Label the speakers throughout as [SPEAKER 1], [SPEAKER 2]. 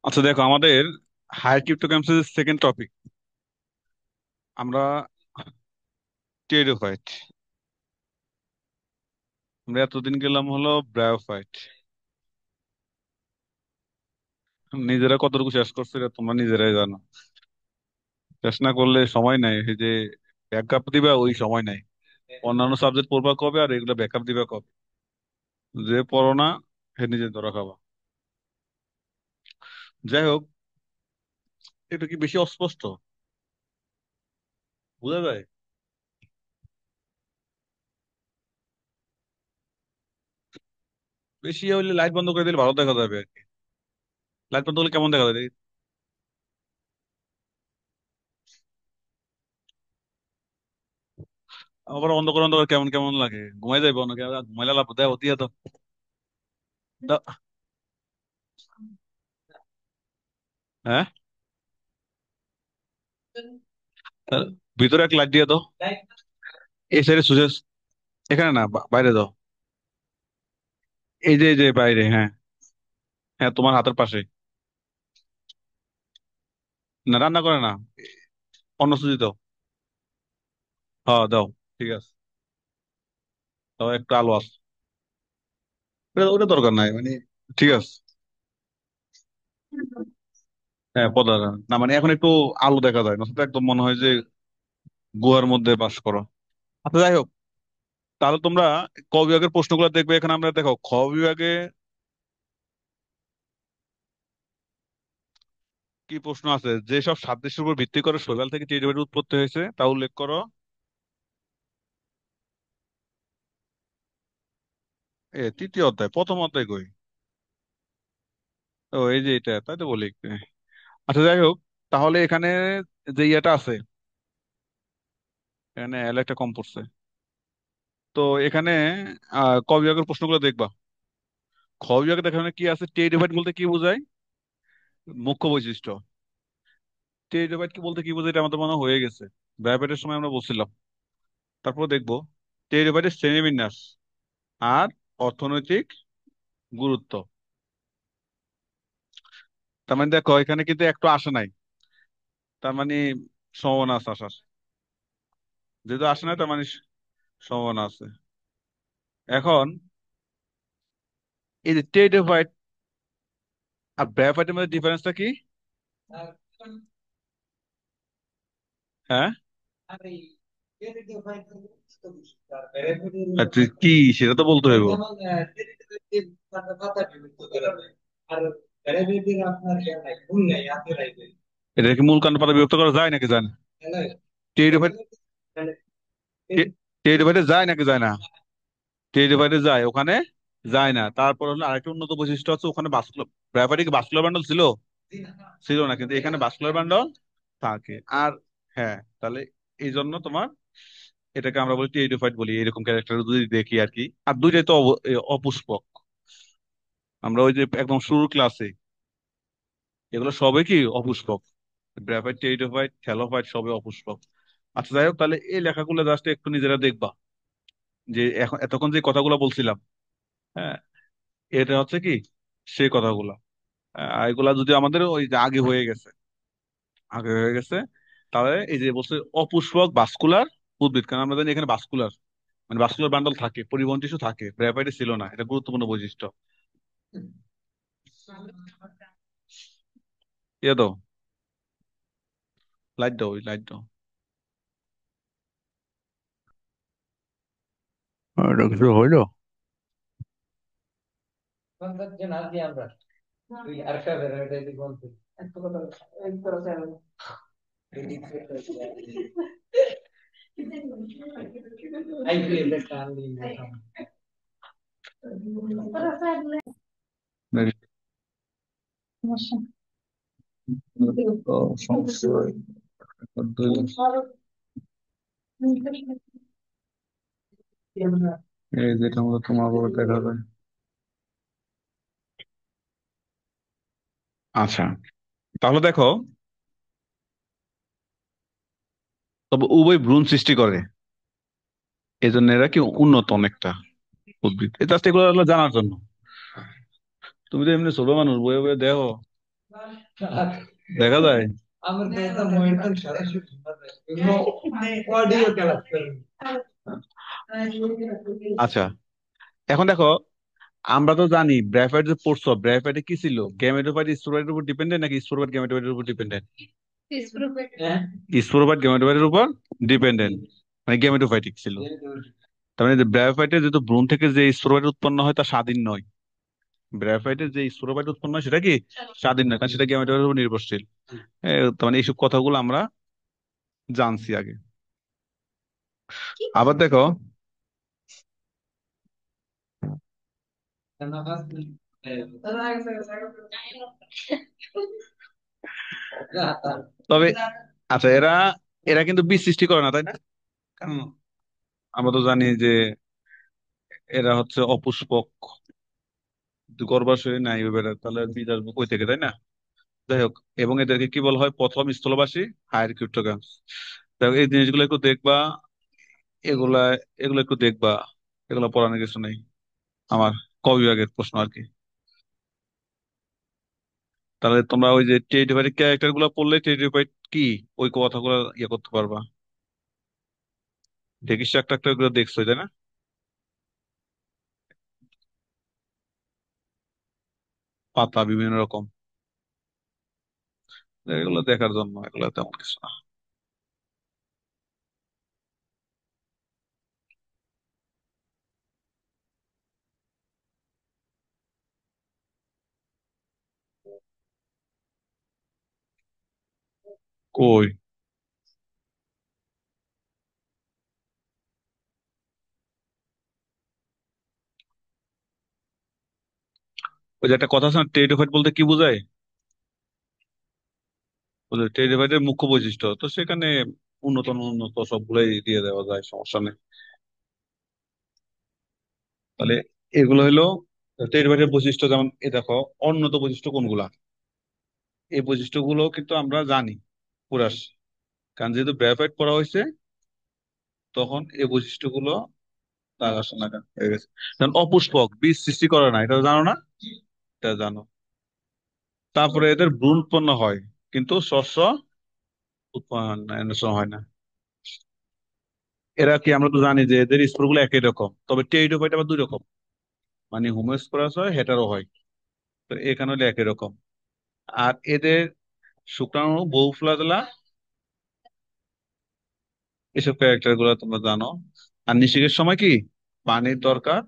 [SPEAKER 1] আচ্ছা, দেখো আমাদের হায়ার ক্রিপ্টোকারেন্সির সেকেন্ড টপিক। আমরা টেরিডোফাইট। আমরা এতদিন গেলাম হলো ব্রায়োফাইট। নিজেরা কতটুকু শেষ করছি এটা তোমরা নিজেরাই জানো। শেষ না করলে সময় নাই, এই যে ব্যাকআপ দিবা ওই সময় নাই। অন্যান্য সাবজেক্ট পড়বা কবে আর এগুলো ব্যাকআপ দিবা কবে? যে পড়ো না সে নিজে ধরা খাবা। যাই হোক, এটা কি বেশি অস্পষ্ট বোঝা যায়? বেশি হইলে লাইট বন্ধ করে দিলে ভালো দেখা যাবে আর কি। লাইট বন্ধ করলে কেমন দেখা যায়? আবার অন্ধকার কেমন কেমন লাগে, ঘুমাই যাইবো নাকি? ঘুমাইলে লাভ দেয় হতিয়া তো। দাও। হ্যাঁ, তার ভিতরে এক লাইট দিয়ে দাও। এই সাইডে সুজেস, এখানে না, বাইরে দাও। এই যে বাইরে, হ্যাঁ। হ্যাঁ, তোমার হাতের পাশে। না, রান্না করে না, অন্য সুজি দাও। হ্যাঁ, দাও। ঠিক আছে, দাও, একটু আলো আছে। ওটা দরকার নাই মানে। ঠিক আছে। হ্যাঁ, পদা না মানে এখন একটু আলো দেখা যায় না তো, একদম মনে হয় যে গুহার মধ্যে বাস করো। আচ্ছা, যাই হোক, তাহলে তোমরা ক বিভাগের প্রশ্নগুলো দেখবে। এখানে আমরা দেখো খ বিভাগে কি প্রশ্ন আছে। যেসব সাদৃশ্যের উপর ভিত্তি করে শৈবাল থেকে টেরিডোফাইট উৎপত্তি হয়েছে তা উল্লেখ করো। তৃতীয় অধ্যায় প্রথম অধ্যায় কই? ও, এই যে এটা, তাই তো বলি। আচ্ছা, যাই হোক, তাহলে এখানে যে ইয়েটা আছে, এখানে এল একটা কম পড়ছে। তো এখানে ক বিভাগের প্রশ্নগুলো দেখবা। খ বিভাগে দেখানো কি আছে, টেরিডোফাইট বলতে কি বোঝায়, মুখ্য বৈশিষ্ট্য। টেরিডোফাইট কি বলতে কি বোঝায় এটা আমাদের মনে হয় হয়ে গেছে, ব্যাপারের সময় আমরা বলছিলাম। তারপর দেখবো টেরিডোফাইটের শ্রেণীবিন্যাস আর অর্থনৈতিক গুরুত্ব। তার মানে দেখো এখানে কিন্তু একটু আসে নাই, তার মানে সম্ভাবনা আছে আসার। যেহেতু আসে নাই তার মানে সম্ভাবনা আছে। এখন এই যে টেরিডোফাইট আর ব্রায়োফাইটের মধ্যে ডিফারেন্সটা কি? হ্যাঁ, আচ্ছা, কি সেটা তো বলতে হইব। এটা কি মূল কাণ্ড পাতা বিভক্ত করা যায় নাকি যায় না? টেরিডোফাইট, টেরিডোফাইটে যায় নাকি যায় না? টেরিডোফাইটে যায়, ওখানে যায় না। তারপর হলো আরেকটা উন্নত বৈশিষ্ট্য আছে, ওখানে বাস্কুলার, ব্রায়োফাইটে কি বাস্কুলার বান্ডল ছিল? ছিল না, কিন্তু এখানে বাস্কুলার বান্ডল থাকে। আর হ্যাঁ, তাহলে এই জন্য তোমার এটাকে আমরা বলি টেরিডোফাইট বলি, এরকম ক্যারেক্টার যদি দেখি আর কি। আর দুইটাই তো অপুষ্পক। আমরা ওই যে একদম শুরুর ক্লাসে এগুলো সবই কি অপুষ্পক। গ্রাফাইট, টেরিডোফাইট, থ্যালোফাইট সবই অপুষ্পক। আচ্ছা, যাই হোক, তাহলে এই লেখাগুলো জাস্ট একটু নিজেরা দেখবা, যে এখন এতক্ষণ যে কথাগুলো বলছিলাম, হ্যাঁ, এটা হচ্ছে কি সেই কথাগুলো। এগুলা যদি আমাদের ওই যে আগে হয়ে গেছে, তাহলে এই যে বলছে অপুষ্পক বাস্কুলার উদ্ভিদ, কারণ আমরা জানি এখানে বাস্কুলার মানে বাস্কুলার বান্ডল থাকে, পরিবহন টিস্যু থাকে, গ্রাফাইটে ছিল না, এটা গুরুত্বপূর্ণ বৈশিষ্ট্য। ইয়ে দাও, লাইট দাও, ওই লাইট দাও। এটা কিছু হইলো? সমস্যা, এই যেটা মতো তোমার উপর দেখা যায়। আচ্ছা, তাহলে দেখো, তবে উভয় ভ্রূণ সৃষ্টি করে, এই জন্য এরা কি উন্নত অনেকটা উদ্ভিদ। এই জাস্ট এগুলো হলো জানার জন্য। তুমি তো এমনি ছোট মানুষ, বয়ে বয়ে দেখো, দেখা যায়। আচ্ছা, এখন দেখো, আমরা তো জানি ব্র্যাফাইট যে পড়ছো, ব্র্যাফাইটে কি ছিল, গ্যামেটোফাইট স্পোরোফাইটের উপর ডিপেন্ডেন্ট নাকি স্পোরোফাইট গ্যামেটোফাইটের উপর ডিপেন্ডেন্ট? স্পোরোফাইট গ্যামেটোফাইটের উপর ডিপেন্ডেন্ট, মানে গ্যামেটোফাইটিক ছিল। তার মানে ব্র্যাফাইটে যেহেতু ভ্রূণ থেকে যে স্পোরোফাইট উৎপন্ন হয় তা স্বাধীন নয়। ব্র্যাফাইটের যে স্পোরোফাইট উৎপন্ন হয় সেটা কি স্বাধীন নয়, কারণ সেটা গ্যামেটোফাইটের উপর নির্ভরশীল। তার মানে এইসব কথাগুলো আমরা জানছি আগে। আবার দেখো, তবে আচ্ছা, এরা এরা কিন্তু বীজ সৃষ্টি করে না, তাই না? কারণ আমরা তো জানি যে এরা হচ্ছে অপুষ্পক, গর্ভাশয় নাই এবারে, তাহলে বীজ আসবে কই থেকে, তাই না? যাই হোক, এবং এদেরকে কি বলা হয়, প্রথম স্থলবাসী হায়ার ক্রিপ্টোগ্যামস। দেখো এই জিনিসগুলো একটু দেখবা, এগুলা এগুলো একটু দেখবা, এগুলো পড়ানোর কিছু নেই আমার, ক বিভাগের প্রশ্ন আর কি। তাহলে তোমরা ওই যে টেরিটরি ক্যারেক্টার গুলো পড়লে টেরিটরি কি ওই কথাগুলো ইয়ে করতে পারবা। দেখিস একটা একটা করে দেখছো, তাই না? পাতা বিভিন্ন রকম, এগুলো দেখার জন্য, এগুলো তেমন কিছু না। কই, ওই যে একটা কথা আছে না, টেরিডোফাইট বলতে কি বোঝায়? টেরিডোফাইটের মুখ্য বৈশিষ্ট্য তো সেখানে উন্নত উন্নত সবগুলোই দিয়ে দেওয়া যায়, সমস্যা নেই। তাহলে এগুলো হলো টেরিডোফাইটের বৈশিষ্ট্য। যেমন এ দেখো, উন্নত বৈশিষ্ট্য কোনগুলা, এই বৈশিষ্ট্যগুলো কিন্তু আমরা জানি পুরা, কারণ যেহেতু ব্র্যাফাইট পড়া হয়েছে, তখন এই বৈশিষ্ট্যগুলো দেখাশোনা হয়ে গেছে। যেমন অপুষ্পক, বীজ সৃষ্টি করে না, এটা জানো না? এটা জানো। তারপরে এদের ভ্রূণ উৎপন্ন হয়, কিন্তু শস্য উৎপন্ন হয় না। এরা কি, আমরা তো জানি যে এদের স্পোরগুলো একই রকম, তবে টেরিডোফাইট আবার দুই রকম, মানে হোমোস্পোরাস হয়, হেটারো হয়। তো এখানে হলে একই রকম। আর এদের শুক্রাণু, বহু ফ্লাজেলা, এসব ক্যারেক্টার গুলো তোমরা জানো। আর নিষেকের সময় কি পানির দরকার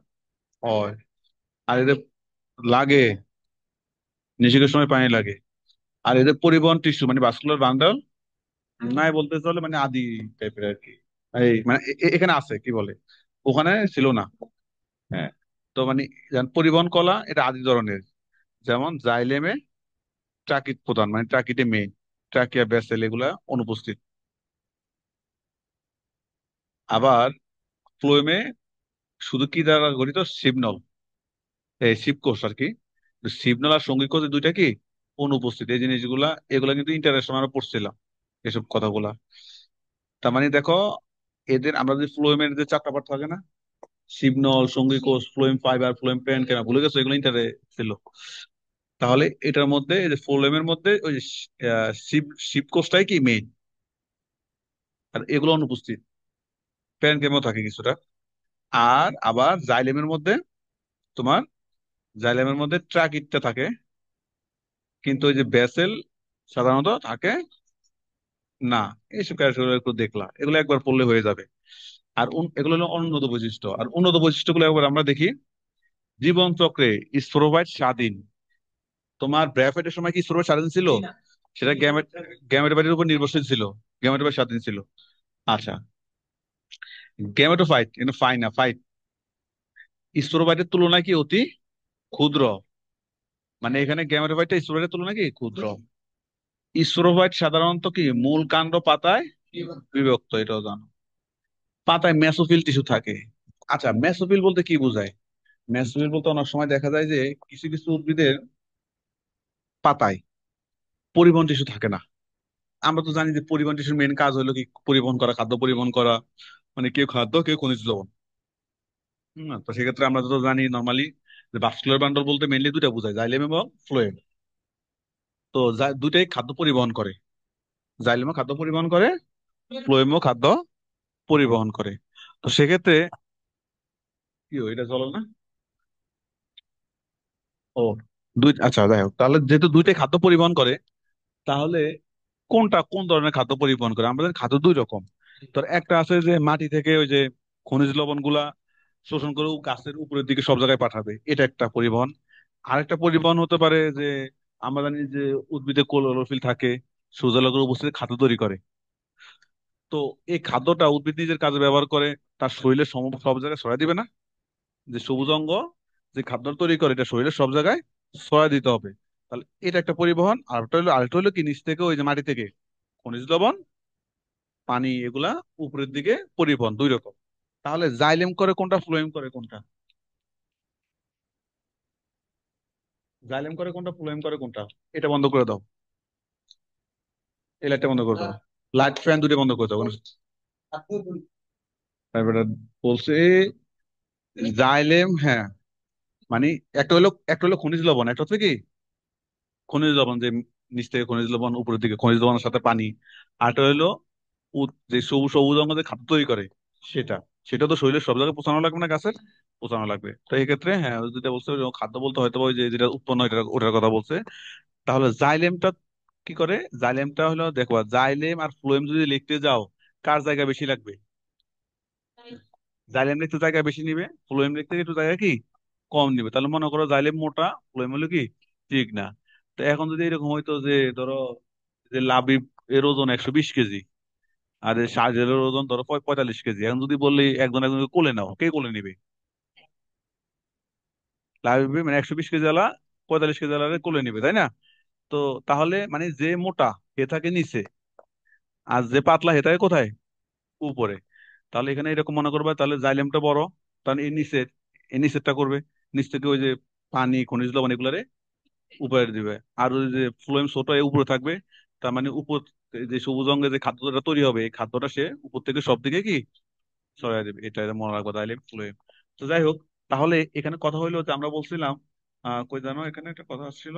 [SPEAKER 1] হয়, আর এদের লাগে, নিষেকের সময় পানি লাগে। আর এদের পরিবহন টিস্যু মানে ভাস্কুলার বান্ডল নাই বলতে চলে, মানে আদি টাইপের আর কি। এই মানে এখানে আছে কি বলে, ওখানে ছিল না। হ্যাঁ, তো মানে যেমন পরিবহন কলা এটা আদি ধরনের, যেমন জাইলেমে ট্রাকিট প্রধান, মানে ট্রাকিটে মেইন, ট্রাকিয়া ব্যাসেল এগুলা অনুপস্থিত। আবার ফ্লোয়েমে শুধু কি দ্বারা গঠিত, শিবনল, এই শিবকোষ আর কি। তো শিবনল আর সঙ্গী কোষ এই দুইটা কি অনুপস্থিত, এই জিনিসগুলা এগুলা কিন্তু ইন্টারেস্ট আমরা পড়ছিলাম এসব কথাগুলা। তার মানে দেখো, এদের আমরা যে ফ্লোয়েমের যে চারটা পার্ট থাকে না, শিবনল, সঙ্গী কোষ, ফ্লোয়েম ফাইবার, ফ্লোয়েম প্যান, কেন ভুলে গেছো, এগুলো ইন্টারে ছিল। তাহলে এটার মধ্যে, এই যে ফ্লোয়েমের মধ্যে ওই যে শিব শিব কোষটাই কি মেইন, আর এগুলো অনুপস্থিত, প্যান কেমও থাকে কিছুটা। আর আবার জাইলেমের মধ্যে তোমার, জাইলেমের মধ্যে ট্রাকিটটা থাকে, কিন্তু ওই যে ব্যাসেল সাধারণত থাকে না। এইসব ক্যারেক্টার একটু দেখলা, এগুলো একবার পড়লে হয়ে যাবে। আর এগুলো হলো অনুন্নত বৈশিষ্ট্য। আর উন্নত বৈশিষ্ট্যগুলো একবার আমরা দেখি। জীবন চক্রে স্পোরোফাইট স্বাধীন। তোমার ব্র্যাফাইটের সময় কি স্পোরোফাইট স্বাধীন ছিল? সেটা গ্যামেটোফাইটের উপর নির্ভরশীল ছিল, গ্যামেটোফাইট স্বাধীন ছিল। আচ্ছা, গ্যামেটোফাইট কিন্তু ফাইট স্পোরোফাইটের তুলনায় কি অতি ক্ষুদ্র, মানে এখানে গ্যামেটোফাইটটা স্পোরোফাইটের তুলনায় কি ক্ষুদ্র। স্পোরোফাইট সাধারণত কি মূল কাণ্ড পাতায় বিভক্ত, এটাও জানো। পাতায় মেসোফিল টিস্যু থাকে। আচ্ছা, মেসোফিল বলতে কি বোঝায়? মেসোফিল বলতে অনেক সময় দেখা যায় যে কিছু কিছু উদ্ভিদের পাতায় পরিবহন টিস্যু থাকে না। আমরা তো জানি যে পরিবহন টিস্যুর মেন কাজ হলো কি পরিবহন করা, খাদ্য পরিবহন করা, মানে কেউ খাদ্য কেউ খনিজ লবণ। তো সেক্ষেত্রে আমরা তো জানি নর্মালি যে ভাস্কুলার বান্ডল বলতে মেনলি দুটা বোঝায়, জাইলেম এবং ফ্লোয়েম। তো দুইটাই খাদ্য পরিবহন করে। জাইলেমও খাদ্য পরিবহন করে, ফ্লোয়েমও খাদ্য পরিবহন করে। তো সেক্ষেত্রে কি এটা চলো না। ও, আচ্ছা যাই হোক, তাহলে যেহেতু দুইটাই খাদ্য পরিবহন করে, তাহলে কোন ধরনের খাদ্য পরিবহন করে? আমাদের খাদ্য দুই রকম। তো একটা আছে যে মাটি থেকে ওই যে খনিজ লবণ গুলা শোষণ করে গাছের উপরের দিকে সব জায়গায় পাঠাবে, এটা একটা পরিবহন। আরেকটা পরিবহন হতে পারে যে আমরা জানি যে উদ্ভিদে ক্লোরোফিল থাকে, সূর্যালোকের উপস্থিতি খাদ্য তৈরি করে। তো এই খাদ্যটা উদ্ভিদ নিজের কাজে ব্যবহার করে, তার শরীরের সব জায়গায় ছড়াই দিবে না। যে সবুজ অঙ্গ যে খাদ্য তৈরি করে, এটা শরীরের সব জায়গায় ছড়াই দিতে হবে। তাহলে এটা একটা পরিবহন। আরেকটা হলো কি, নিচ থেকে ওই যে মাটি থেকে খনিজ লবণ, পানি, এগুলা উপরের দিকে পরিবহন, দুই রকম। তাহলে জাইলেম করে কোনটা, ফ্লোয়েম করে কোনটা? জাইলেম করে কোনটা, ফ্লোয়েম করে কোনটা? এটা বন্ধ করে দাও, এই লাইটটা বন্ধ করে দাও, লাইট ফ্যান দুটো বন্ধ করে দাও। তারপরে বলছে জাইলেম, হ্যাঁ, মানে একটা হলো খনিজ লবণ, একটা হচ্ছে কি খনিজ লবণ যে নিচ থেকে খনিজ লবণ, উপরের দিকে খনিজ লবণের সাথে পানি। আরটা হলো যে সবুজ সবুজ অঙ্গ যে খাদ্য তৈরি করে, সেটা সেটা তো শরীরের সব জায়গায় পৌঁছানো লাগবে না, গাছের পৌঁছানো লাগবে। তো এই ক্ষেত্রে হ্যাঁ, ওই যেটা বলছে ওই খাদ্য বলতে হয়তো ওই যে যেটা উৎপন্ন হয় ওটার কথা বলছে। তাহলে জাইলেমটা কি করে? জাইলেমটা হলো, দেখো, জাইলেম আর ফ্লোয়েম যদি লিখতে যাও, কার জায়গা বেশি লাগবে? জাইলেম লিখতে জায়গা বেশি নিবে, ফ্লোয়েম লিখতে একটু জায়গা কি কম নিবে। তাহলে মনে করো জাইলেম মোটা, ফ্লোয়েম হলো কি ঠিক না। তো এখন যদি এরকম হইতো যে ধরো যে লাবিব এর ওজন 120 কেজি, আর এই শাহজালালের ওজন ধরো 45 কেজি, এখন যদি বললি একজন একজনকে কোলে নাও, কে কোলে নিবে? লাবিব মানে 120 কেজি আলা 45 কেজি আলারে কোলে নিবে, তাই না? তো তাহলে মানে যে মোটা হে থাকে নিচে, আর যে পাতলা হে থাকে কোথায়? উপরে। তাহলে এখানে এরকম মনে করবে, তাহলে জাইলেমটা বড়, তাহলে এই নিচেরটা করবে, নিচ থেকে ওই যে পানি, খনিজ লবণ এগুলারে উপরে দিবে। আর ওই যে ফ্লোয়েম ছোট, এ উপরে থাকবে। তার মানে উপর যে সবুজ অঙ্গে যে খাদ্যটা তৈরি হবে, এই খাদ্যটা সে উপর থেকে সব দিকে কি ছড়াই দেবে। এটা মনে রাখবো তাহলে ফ্লোয়েম। তো যাই হোক, তাহলে এখানে কথা হইলো যে আমরা বলছিলাম কই জানো, এখানে একটা কথা ছিল,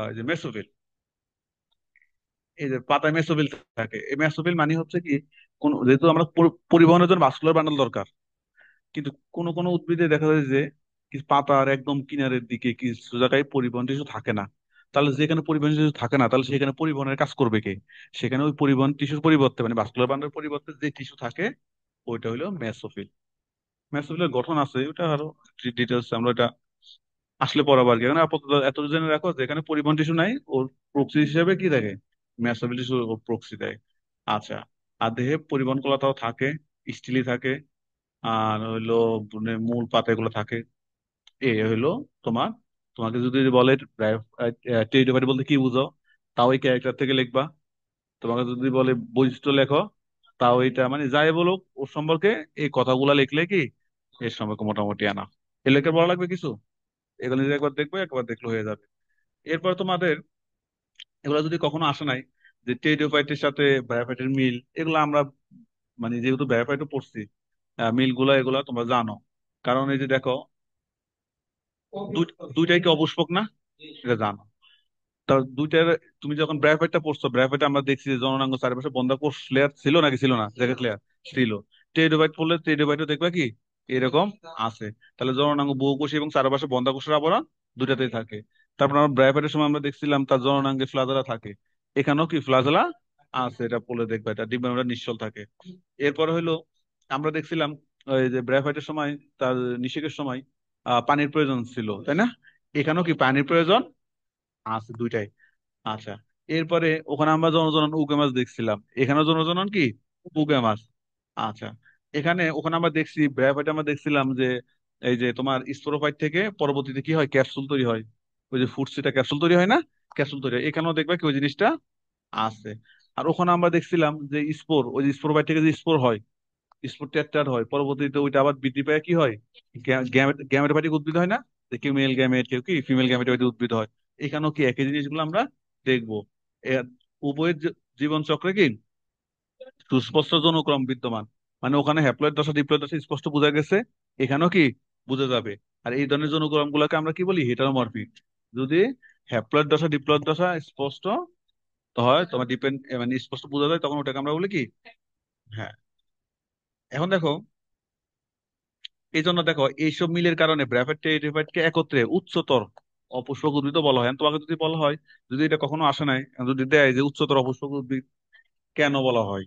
[SPEAKER 1] এই যে মেসোফিল, এই যে পাতায় মেসোফিল থাকে। এই মেসোফিল মানে হচ্ছে কি, কোন যেহেতু আমরা পরিবহনের জন্য ভাস্কুলার বান্ডল দরকার, কিন্তু কোন কোন উদ্ভিদে দেখা যায় যে কিছু পাতার একদম কিনারের দিকে কিছু জায়গায় পরিবহন টিস্যু থাকে না। তাহলে যেখানে পরিবহন টিস্যু থাকে না, তাহলে সেখানে পরিবহনের কাজ করবে কে? সেখানে ওই পরিবহন টিস্যুর পরিবর্তে, মানে ভাস্কুলার বান্ডের পরিবর্তে যে টিস্যু থাকে, ওইটা হলো মেসোফিল। মেসোফিলের গঠন আছে, ওটা আরো ডিটেলস আমরা এটা আসলে পড়াবো আর কি। এখানে আপাতত এত জেনে রাখো, যেখানে পরিবহন টিস্যু নাই, ওর প্রক্সি হিসেবে কি দেখে, মেসোফিল টিস্যু ওর প্রক্সি দেয়। আচ্ছা, আর দেহে পরিবহন কলাতাও থাকে, স্টিলি থাকে, আর হইলো মানে মূল পাতা এগুলো থাকে। এ হইলো তোমার, তোমাকে যদি বলে টেরিডোফাইট বলতে কি বুঝো, তাও এই ক্যারেক্টার থেকে লিখবা। তোমাকে যদি বলে বৈশিষ্ট্য লেখো, তাও এটা মানে যাই বলুক ওর সম্পর্কে এই কথাগুলা লিখলে কি এর সম্পর্কে মোটামুটি আনা। এ লেখে বলা লাগবে কিছু, এগুলো নিজে একবার দেখবে, একবার দেখলে হয়ে যাবে। এরপর তোমাদের এগুলো যদি কখনো আসে নাই, যে টেরিডোফাইটের সাথে ব্রায়োফাইটের মিল, এগুলো আমরা মানে যেহেতু ব্রায়োফাইটও পড়ছি, মিল গুলা এগুলা তোমরা জানো। কারণ এই যে দেখো, দুইটাই কি অপুষ্পক না, এটা জানো। তা দুইটার, তুমি যখন ব্র্যাফাইটটা পড়ছো, ব্র্যাফাইটে আমরা দেখছি যে জননাঙ্গ চারিপাশে বন্ধ্যাকোষ লেয়ার ছিল নাকি ছিল না, জায়গা ক্লিয়ার ছিল। টেরিডোফাইট পড়লে টেরিডোফাইটও দেখবা কি এরকম আছে। তাহলে জননাঙ্গ বহুকোষী এবং চারপাশে বন্ধ্যাকোষের আবরণ দুটাতেই থাকে। তারপর আমরা ব্র্যাফাইটের সময় আমরা দেখছিলাম তার জননাঙ্গে ফ্লাজেলা থাকে, এখানেও কি ফ্লাজেলা আছে, এটা পড়লে দেখবা, এটা ডিম্বাণুটা নিশ্চল থাকে। এরপরে হইলো আমরা দেখছিলাম ওই যে ব্র্যাফাইটের সময়, তার নিষেকের সময় পানির প্রয়োজন ছিল, তাই না? এখানেও কি পানির প্রয়োজন আছে, দুইটাই। আচ্ছা, এরপরে ওখানে আমরা জনজনন উগে মাছ দেখছিলাম, এখানেও জনজনন কি উগে মাছ। আচ্ছা, ওখানে আমরা দেখছি ব্রায়োফাইট, আমরা দেখছিলাম যে এই যে তোমার স্পোরোফাইট থেকে পরবর্তীতে কি হয়, ক্যাপসুল তৈরি হয়। ওই যে ফুটসিটা ক্যাপসুল তৈরি হয় না, ক্যাপসুল তৈরি হয়, এখানেও দেখবা কি ওই জিনিসটা আছে। আর ওখানে আমরা দেখছিলাম যে স্পোর, ওই যে স্পোরোফাইট থেকে যে স্পোর হয়, স্পোর টেট্রাড হয়, পরবর্তীতে ওইটা আবার বৃদ্ধি পায় কি হয়, গ্যামেটোফাইটিক উদ্ভিদ হয় না, যে কেউ মেল গ্যামেট কেউ কি ফিমেল গ্যামেটোফাইটিক উদ্ভিদ হয়। এখানেও কি একই জিনিসগুলো আমরা দেখবো। এর উভয়ের জীবন চক্রে কি সুস্পষ্ট যৌনক্রম বিদ্যমান, মানে ওখানে হ্যাপ্লয়েড দশা ডিপ্লয়েড দশা স্পষ্ট বোঝা গেছে, এখানেও কি বোঝা যাবে। আর এই ধরনের যৌনকর্ম গুলাকে আমরা কি বলি, হেটারোমরফিক। যদি হ্যাপ্লয়েড দশা ডিপ্লয়েড দশা স্পষ্ট তো হয়, তোমার ডিপেন্ড মানে স্পষ্ট বোঝা যায়, তখন ওটাকে আমরা বলি কি। হ্যাঁ। এখন দেখো, এই জন্য দেখো এইসব মিলের কারণে ব্র্যাফেট টেরিডোফাইটকে একত্রে উচ্চতর অপুষ্পক উদ্ভিদ বলা হয়। এখন তোমাকে যদি বলা হয়, যদি এটা কখনো আসে নাই, যদি দেয় যে উচ্চতর অপুষ্পক উদ্ভিদ কেন বলা হয়,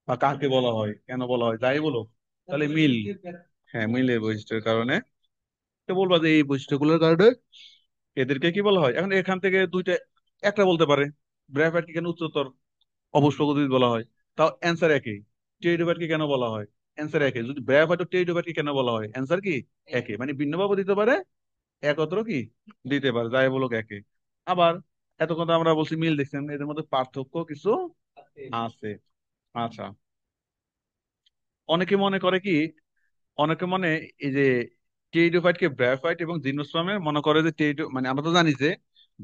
[SPEAKER 1] বা কাকে বলা হয়, কেন বলা হয়, যাই বলো, তাহলে মিল। হ্যাঁ, মিলের বৈশিষ্ট্যের কারণে। তো বলবা যে এই বৈশিষ্ট্যগুলোর কারণে এদেরকে কি বলা হয়। এখন এখান থেকে দুইটা, একটা বলতে পারে ব্র্যাফাইট কি কেন উচ্চতর অপুষ্পক উদ্ভিদ বলা হয়, তাও অ্যান্সার একই। টেরিডোফাইট কি কেন বলা হয়, অ্যান্সার একই। যদি ব্র্যাফাইট ও টেরিডোফাইট কি কেন বলা হয়, অ্যান্সার কি একই। মানে ভিন্নভাবে দিতে পারে, একত্র কি দিতে পারে, যাই বলুক একই। আবার এতক্ষণ তো আমরা বলছি মিল দেখছেন, এদের মধ্যে পার্থক্য কিছু আছে। আচ্ছা, অনেকে মনে করে কি, অনেকে মনে এই যে টেরিডোফাইট কে ব্রায়োফাইট এবং জিমনোস্পার্মে মনে করে যে টেরিডো, মানে আমরা তো জানি যে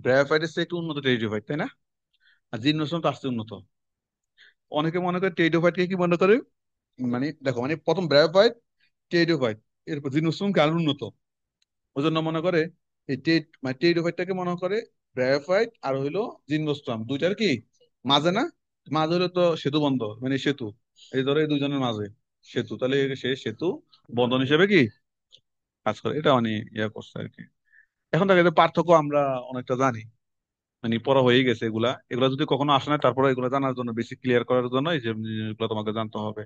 [SPEAKER 1] ব্রায়োফাইটের চেয়ে একটু উন্নত টেরিডোফাইট, তাই না? আর জিমনোস্পার্ম তার চেয়ে উন্নত। অনেকে মনে করে টেরিডোফাইট কে কি মনে করে, মানে দেখো, মানে প্রথম ব্রায়োফাইট, টেরিডোফাইট, এরপর জিমনোস্পার্ম কে আরো উন্নত। ওই জন্য মনে করে এই মানে টেরিডোফাইটটাকে মনে করে ব্রায়োফাইট, আর হইলো জিমনোস্পার্ম দুইটার কি মাঝে না, মাঝে হলো তো সেতু বন্ধ, মানে সেতু, এই ধরো এই দুইজনের মাঝে সেতু, তাহলে সে সেতু বন্ধন হিসেবে কি কাজ করে। এটা মানে ইয়া করছে আর কি। এখন দেখো এদের পার্থক্য আমরা অনেকটা জানি, মানে পড়া হয়ে গেছে এগুলা। এগুলা যদি কখনো আসে না, তারপরে এগুলো জানার জন্য, বেশি ক্লিয়ার করার জন্য এই যে জিনিসগুলো তোমাকে জানতে হবে।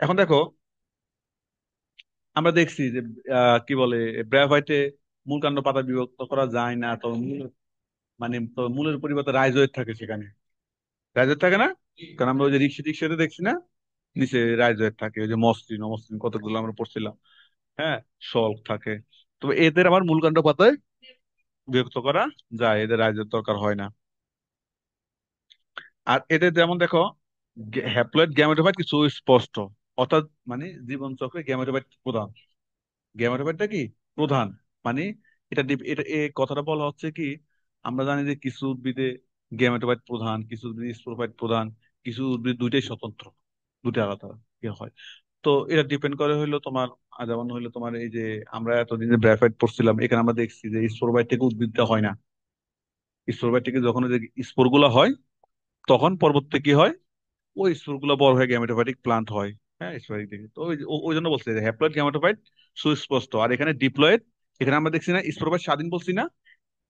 [SPEAKER 1] এখন দেখো, আমরা দেখছি যে কি বলে, ব্রায়োফাইটে মূল কাণ্ড পাতা বিভক্ত করা যায় না, তো মানে তো মূলের পরিবর্তে রাইজোয়েট থাকে সেখানে। রাইজোয়েট থাকে না, কারণ আমরা ওই যে রিক্সা টিক্সাতে দেখছি না, নিচে রাইজোয়েট থাকে, ওই যে মসৃণ অমসৃণ কতগুলো আমরা পড়ছিলাম। হ্যাঁ, শল্ক থাকে। তবে এদের আমার মূল কাণ্ড পাতায় বিভক্ত করা যায়, এদের রাইজোয়েট দরকার হয় না। আর এদের যেমন দেখো, হ্যাপ্লয়েড গ্যামেটোফাইট কিছু স্পষ্ট, অর্থাৎ মানে জীবন চক্রে গ্যামেটোফাইট প্রধান। গ্যামেটোফাইটটা কি প্রধান, মানে এটা এই কথাটা বলা হচ্ছে কি, আমরা জানি যে কিছু উদ্ভিদে গ্যামেটোফাইট প্রধান, কিছু উদ্ভিদে স্পোরোফাইট প্রধান, কিছু উদ্ভিদ দুইটাই স্বতন্ত্র, দুইটা আলাদা ইয়ে হয়। তো এটা ডিপেন্ড করে হইলো তোমার, যেমন হইলো তোমার এই যে আমরা এতদিন যে ব্রায়োফাইট পড়ছিলাম, এখানে আমরা দেখছি যে স্পোরোফাইট থেকে উদ্ভিদটা হয় না। স্পোরোফাইট থেকে যখন ওই যে স্পোর গুলা হয়, তখন পরবর্তীতে কি হয়, ওই স্পোর গুলো বড় হয়ে গ্যামেটোফাইটিক প্লান্ট হয়। হ্যাঁ, স্পোরিক থেকে। তো ওই জন্য বলছে যে হ্যাপ্লয়েড গ্যামেটোফাইট সুস্পষ্ট, আর এখানে ডিপ্লয়েড। এখানে আমরা দেখছি না স্পোরোফাইট স্বাধীন বলছি না,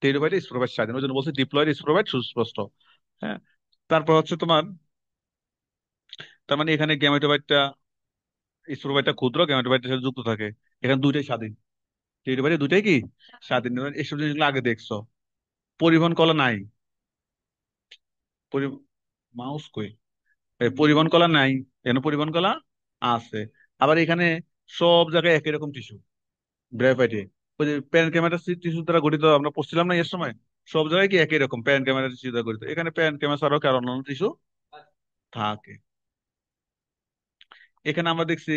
[SPEAKER 1] টেরিডোফাইট স্পোরোফাইট স্বাধীন, ওই জন্য বলছে ডিপ্লয়েড স্পোরোফাইট সুস্পষ্ট। হ্যাঁ। তারপর হচ্ছে তোমার, তার মানে এখানে গ্যামেটোফাইটটা, স্পোরোফাইটটা ক্ষুদ্র, গ্যামেটোফাইটের সাথে যুক্ত থাকে। এখানে দুইটাই স্বাধীন, টেরিডোফাইটে দুইটাই কি স্বাধীন। এইসব জিনিসগুলো আগে দেখছো। পরিবহন কলা নাই, মাউস কই, পরিবহন কলা নাই, এখানে পরিবহন কলা আছে। আবার এখানে সব জায়গায় একই রকম টিস্যু, ব্র্যাফাইটে ওই যে প্যান ক্যামেরা টিস্যু দ্বারা গঠিত, আমরা পড়ছিলাম না এর সময়। সব জায়গায় কি একই রকম প্যান ক্যামেরা টিস্যু দ্বারা গঠিত, এখানে প্যান ক্যামেরা ছাড়াও কারো অন্যান্য টিস্যু থাকে। এখানে আমরা দেখছি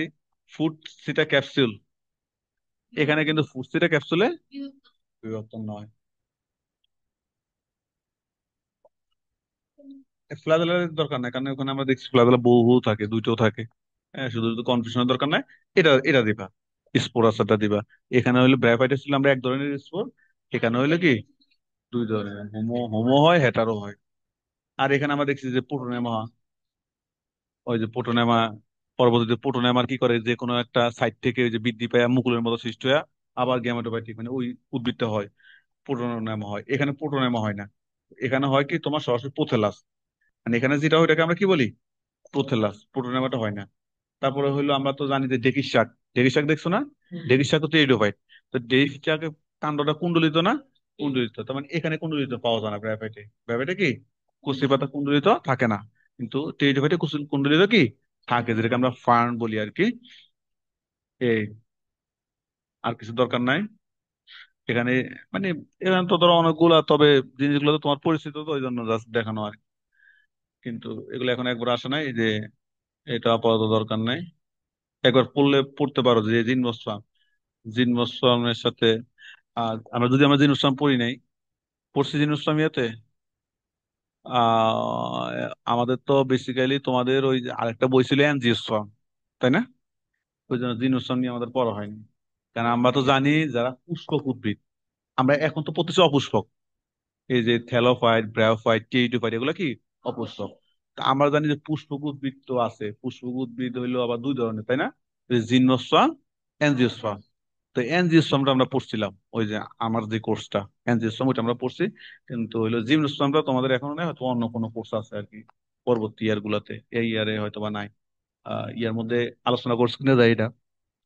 [SPEAKER 1] ফুড সিটা ক্যাপসুল, এখানে কিন্তু ফুড সিটা ক্যাপসুলে বিবর্তন নয়। ফ্লাজেলার দরকার নাই, কারণ ওখানে আমরা দেখছি ফ্লাজেলা বহু থাকে, দুইটাও থাকে। হ্যাঁ, শুধু শুধু কনফিউশনের দরকার নাই। এটা এটা দিবা, স্পোরাসটা দিবা। এখানে হইলো ব্রায়োফাইটাস ছিল আমরা এক ধরনের স্পোর, এখানে হইলো কি দুই ধরনের, হোমো হোমো হয়, হেটারো হয়। আর এখানে আমরা দেখছি যে প্রোটোনেমা, ওই যে প্রোটোনেমা, পরবর্তীতে প্রোটোনেমার কি করে, যে কোনো একটা সাইড থেকে ওই যে বৃদ্ধি পায় মুকুলের মতো সৃষ্টি হয়, আবার গ্যামেটোফাইটিক মানে ওই উদ্ভিদটা হয়, প্রোটোনেমা হয়। এখানে প্রোটোনেমা হয় না, এখানে হয় কি তোমার সরাসরি পোথেলাস। মানে এখানে যেটা হয় ওটাকে আমরা কি বলি, প্রোথেলাস, প্রোটোনেমাটা হয় না। তারপরে হইলো আমরা তো জানি যে ডেকিস শাক, ডেকিস শাক দেখছো না, ডেকিস শাক তো এডোফাইট। তো ডেকিস শাকের কাণ্ডটা কুণ্ডলিত না, কুণ্ডলিত। তার মানে এখানে কুণ্ডলিত পাওয়া যায় না ব্র্যাফাইটে। ব্র্যাফাইটে কি কুচি পাতা কুণ্ডলিত থাকে না, কিন্তু টেরিডোফাইটে কুণ্ডলিত কি থাকে, যেটাকে আমরা ফার্ন বলি আর কি। এই, আর কিছু দরকার নাই এখানে। মানে এখানে তো ধরো অনেকগুলা, তবে জিনিসগুলো তো তোমার পরিচিত, তো ওই জন্য জাস্ট দেখানো আর কি। কিন্তু এগুলো এখন একবার আসে নাই যে, এটা আপাতত দরকার নাই। একবার পড়লে পড়তে পারো যে জিনবস্পাম, জিনবস্পামের সাথে আমরা যদি আমরা জিনুসলাম পড়ি নাই, পড়ছি জিনুসলাম ইয়াতে, আমাদের তো বেসিক্যালি তোমাদের ওই যে আরেকটা বই ছিল এনজিওস্পাম, তাই না? ওই জন্য জিনুসলাম নিয়ে আমাদের পড়া হয়নি। কারণ আমরা তো জানি যারা পুষ্পক উদ্ভিদ, আমরা এখন তো পড়তেছি অপুষ্পক। এই যে থ্যালোফাইট, ব্রায়োফাইট, টেরিডোফাইট, এগুলো কি অপুষ্পক। তা আমরা জানি যে পুষ্পক উদ্ভিদ তো আছে, পুষ্পক উদ্ভিদ হইলো আবার দুই ধরনের, তাই না? Gymnosperm, angiosperm. তো এনজিওস্পার্মটা আমরা পড়ছিলাম ওই যে আমার যে কোর্সটা, এনজিওস্পার্ম ওইটা আমরা পড়ছি। কিন্তু হইলো জিমনোস্পার্মটা তোমাদের এখনো নেই, হয়তো অন্য কোনো কোর্স আছে আর কি পরবর্তী ইয়ার গুলাতে, এই ইয়ারে হয়তো বা নাই। ইয়ার মধ্যে আলোচনা করছি কিনা যায় এটা,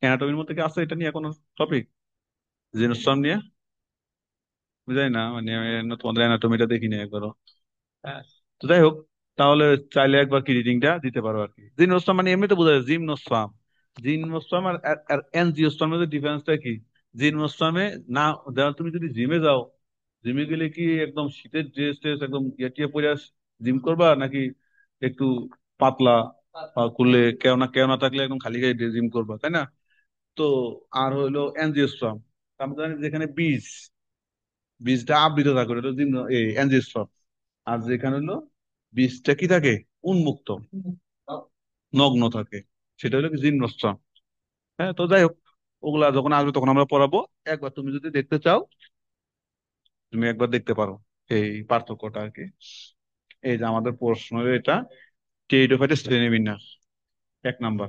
[SPEAKER 1] অ্যানাটমির মধ্যে কি আছে এটা নিয়ে কোনো টপিক, জিমনোস্পার্ম নিয়ে? বুঝাই না মানে আমি তোমাদের অ্যানাটমিটা দেখিনি একবার। হ্যাঁ। তো যাই হোক, তাহলে চাইলে একবার কি রিডিংটা দিতে পারো আর কি। জিমনোস্পার্ম মানে এমনিতে বোঝা যায় জিমনোস্পার্ম। জিমনোস্পার্ম আর এনজিওস্পার্মের মধ্যে ডিফারেন্সটা কি? জিমনোস্পার্মে না, ধরো তুমি যদি জিমে যাও, জিমে গেলে কি একদম শীতের ড্রেস ট্রেস একদম ইয়ে টিয়ে পরে জিম করবা, নাকি একটু পাতলা করলে, কেউ না কেউ না থাকলে একদম খালি গায়ে জিম করবা, তাই না? তো আর হইলো এনজিওস্পার্ম, আমরা জানি যেখানে বীজটা আবৃত থাকে ওটা হলো এনজিওস্পার্ম। আর যেখানে হলো বীজটা কি থাকে, উন্মুক্ত, নগ্ন থাকে, সেটা হলো কি জিমনোস্পার্ম। হ্যাঁ, তো যাই হোক, ওগুলা যখন আসবে তখন আমরা পড়াবো। একবার তুমি যদি দেখতে চাও, তুমি একবার দেখতে পারো এই পার্থক্যটা আর কি। এই যে আমাদের প্রশ্ন এটা, টেরিডোফাইটের শ্রেণীবিন্যাস 1 নাম্বার,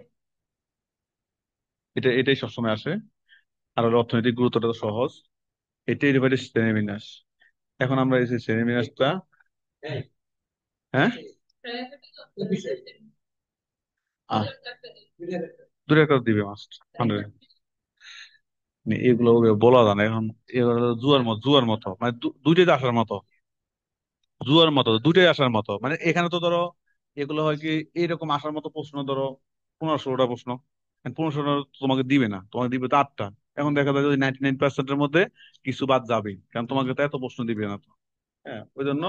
[SPEAKER 1] এটাই সবসময় আসে। আর হলো অর্থনৈতিক গুরুত্বটা তো সহজ, এই টেরিডোফাইটের শ্রেণীবিন্যাস। এখন আমরা এই যে শ্রেণীবিন্যাসটা, হ্যাঁ, আহ, দূরে একটা দিবে মাস্ট, মানে এগুলো বলা যায় না এখন। এগুলো হলো জুয়ার মতো মানে দুইটাই তো আসার মতো, জুয়ার মতো দুইটাই আসার মতো। মানে এখানে তো ধরো এগুলো হয় কি, এইরকম আসার মতো প্রশ্ন ধরো 15-16টা প্রশ্ন, 15-16 তোমাকে দিবে না, তোমাকে দিবে তো 8টা। এখন দেখা যায় যদি 99%-এর মধ্যে কিছু বাদ যাবে, কারণ তোমাকে তো এত প্রশ্ন দিবে না তো। হ্যাঁ, ওই জন্য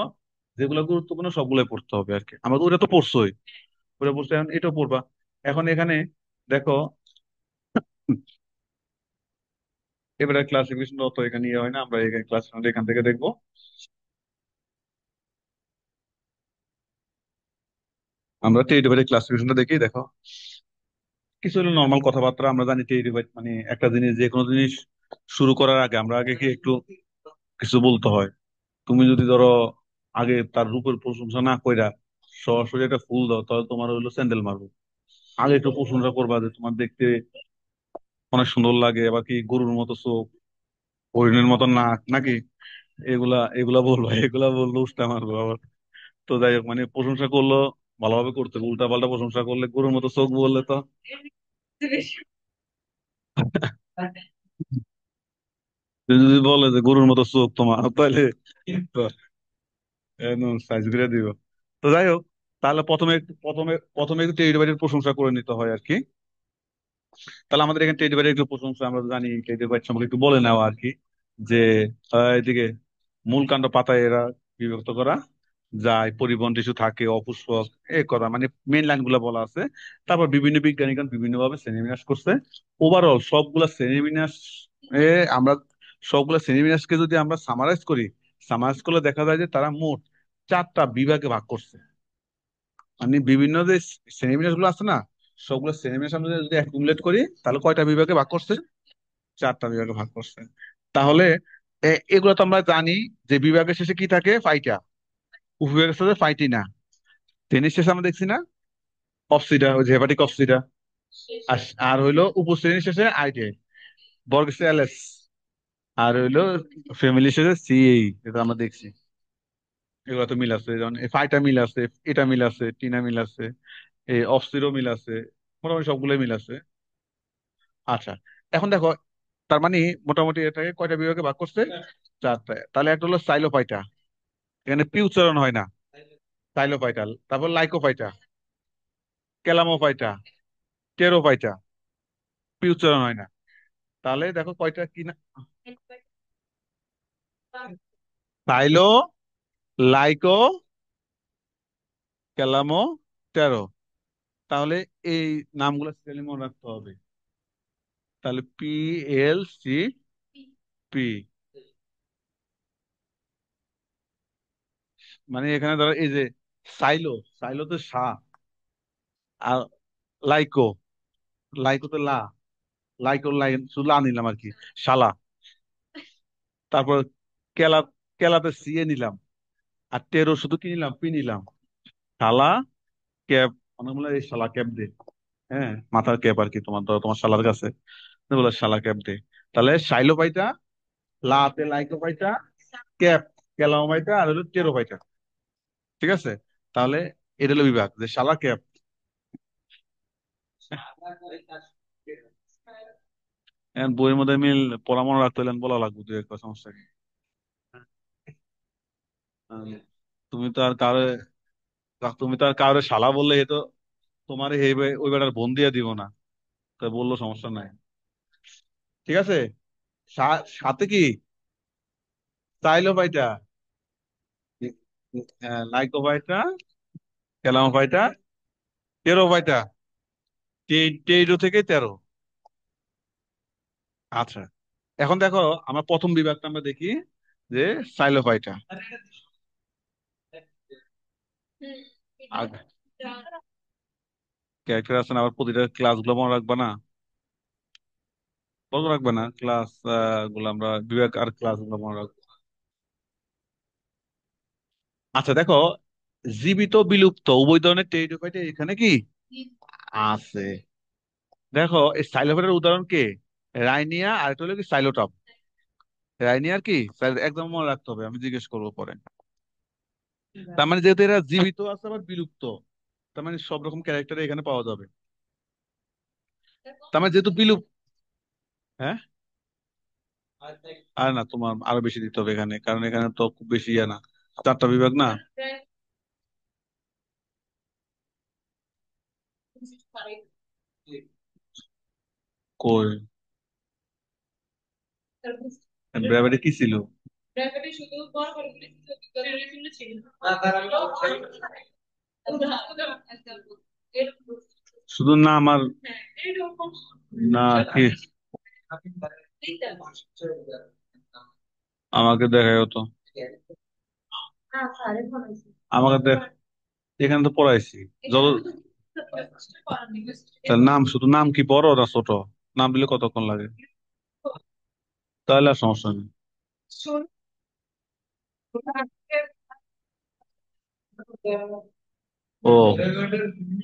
[SPEAKER 1] যেগুলো গুরুত্বপূর্ণ সবগুলোই পড়তে হবে আর কি। আমাকে ওটা তো পড়ছোই, ওটা পড়ছে, এখন এটাও পড়বা। এখন এখানে দেখো, এবারে ক্লাসিফিকেশন তো এখানে ইয়ে হয় না, আমরা এখানে ক্লাসিফিকেশন এখান থেকে দেখবো। আমরা টেরিটরি ক্লাসিফিকেশনটা দেখি, দেখো কিছু হলো নর্মাল কথাবার্তা। আমরা জানি টেরিটরি মানে একটা জিনিস, যে কোনো জিনিস শুরু করার আগে আমরা আগে কি একটু কিছু বলতে হয়। তুমি যদি ধরো আগে তার রূপের প্রশংসা না কইরা সরাসরি একটা ফুল দাও, তাহলে তোমার হইলো স্যান্ডেল মারবো। আগে একটু প্রশংসা করবা যে তোমার দেখতে অনেক সুন্দর লাগে, এবার কি গরুর মতো চোখ, হরিণের মতো নাক নাকি, এগুলা এগুলা বলবো, এগুলা বললে উষ্টা মারবো আবার। তো যাই হোক, মানে প্রশংসা করলো ভালোভাবে করতে হবে, উল্টা পাল্টা প্রশংসা করলে, গরুর মতো চোখ বললে তো সে যদি বলে যে গরুর মতো চোখ তোমার, তাহলে তো একদম সাইজ করে দিব। তো যাই হোক, তাহলে প্রথমে একটু টেডি বাইরের প্রশংসা করে নিতে হয় আর কি। তাহলে আমাদের এখানে টেডি বাইরের একটু প্রশংসা আমরা জানি, টেডি বাইর সম্পর্কে একটু বলে নেওয়া আর কি। যে এদিকে মূল কাণ্ড পাতায় এরা বিভক্ত করা যায়, পরিবহন টিস্যু থাকে, অপুষ্পক, এই কথা মানে মেন লাইন গুলা বলা আছে। তারপর বিভিন্ন বিজ্ঞানীগণ বিভিন্ন ভাবে শ্রেণীবিন্যাস করছে। ওভারঅল সবগুলা শ্রেণীবিন্যাস এ আমরা সবগুলা শ্রেণীবিন্যাসকে যদি আমরা সামারাইজ করলে দেখা যায় যে তারা মোট 4টা বিভাগে ভাগ করছে। মানে বিভিন্ন যে শ্রেণীবিন্যাস গুলো আছে না, সবগুলো শ্রেণীবিন্যাস আমরা যদি অ্যাকুমুলেট করি, তাহলে কয়টা বিভাগে ভাগ করছে? 4টা বিভাগে ভাগ করছে। তাহলে এগুলো তো আমরা জানি যে বিভাগের শেষে কি থাকে, ফাইটা। উপবিভাগের সাথে ফাইটি না, টেনিস শেষে আমরা দেখছি না অফসিডা, ওই যে হেপাটিক অফসিডা। আর আর হইলো উপশ্রেণীর শেষে আইটে, বর্গ শেষে এলএস। আর হইলো ফ্যামিলি শেষে সিএই, এটা আমরা দেখছি। এগুলো তো মিল আছে, যেমন ফাইটা মিল আছে, এটা মিল আছে, টিনা মিল আছে, এই অফসিডও মিল আছে, মোটামুটি সবগুলোই মিল আছে। আচ্ছা, এখন দেখো, তার মানে মোটামুটি এটাকে কয়টা বিভাগে ভাগ করছে? 4টায়। তাহলে একটা হলো সাইলোফাইটা, এখানে পি উচ্চারণ হয় না, সাইলোফাইটাল। তারপর লাইকোফাইটা, ক্যালামোফাইটা, টেরোফাইটা, পি উচ্চারণ হয় না। তাহলে দেখো কয়টা কি না, সাইলো, লাইকো, ক্যালামো, টেরো। তাহলে এই নামগুলো স্পেলিং মনে রাখতে হবে। তাহলে PLCP, মানে এখানে ধরো এই যে সাইলো, সাইলো তো সা, আর লাইকো, লাইকো তো লা, লাইন শুধু লা নিলাম আর কি, শালা। তারপর কেলা, কেলাতে সিয়ে নিলাম। আর টেরো শুধু কি নিলাম, পি নিলাম। শালা ক্যাপ, অনেক বলে এই শালা ক্যাপ দে। হ্যাঁ, মাথার ক্যাপ আর কি, তোমার ধরো তোমার শালার কাছে, তো বলে শালা ক্যাপ দে। তাহলে শাইলো পাইটা, লাতে লাইকো পাইটা, ক্যাপ কেলাও পাইটা, আর হলো টেরো পাইটা। ঠিক আছে, তাহলে এটা হলো বিভাগ যে শালা ক্যাপ। এখন বইয়ের মধ্যে মিল পড়া মনে রাখতে হলে বলা লাগবে দু একটা, সমস্যা কি? আহ, তুমি তো আর কারো, তুমি তো আর কারো শালা বললে এ তো তোমার ওই বেটার বোন দিয়ে দিব না, তো বললো সমস্যা নাই। ঠিক আছে, সাথে কি চাইলো পাইটা, লাইকো পাইটা, কেলামো পাইটা, তেরো পাইটা, তেরো থেকে 13। আচ্ছা, এখন দেখো আমরা প্রথম বিভাগটা আমরা দেখি, যে সাইলোফাইটা। ক্যারেক্টার আছে না, আবার প্রতিটা ক্লাস গুলো মনে রাখবা না? মনে রাখবে না ক্লাস গুলো, আমরা বিভাগ আর ক্লাস গুলো মনে রাখবো। আচ্ছা দেখো, জীবিত বিলুপ্ত উভয় ধরনের টেরিডোফাইট এখানে কি আছে। দেখো এই সাইলোফাইটের উদাহরণ কে, রাইনিয়া, আর একটা হলো কি সাইলোটপ। রাইনিয়ার কি একদম মনে রাখতে হবে, আমি জিজ্ঞেস করবো পরে। তার মানে যেহেতু এরা জীবিত আছে আবার বিলুপ্ত, তার মানে সব রকম ক্যারেক্টার এখানে পাওয়া যাবে। তার মানে যেহেতু বিলুপ্ত, হ্যাঁ। আর না, তোমার আরো বেশি দিতে হবে এখানে, কারণ এখানে তো খুব বেশি ইয়া না, চারটা বিভাগ না। কই, ব্র্যাকেটে কি ছিল? শুধু নাম আর, না কি, আমাকে দেখায় তো, আমাকে দেখ, এখানে তো পড়াইছি যত। তার নাম, শুধু নাম কি বড় না ছোট? নাম দিলে কতক্ষণ লাগে? তাহলে আর সমস্যা নেই। ও,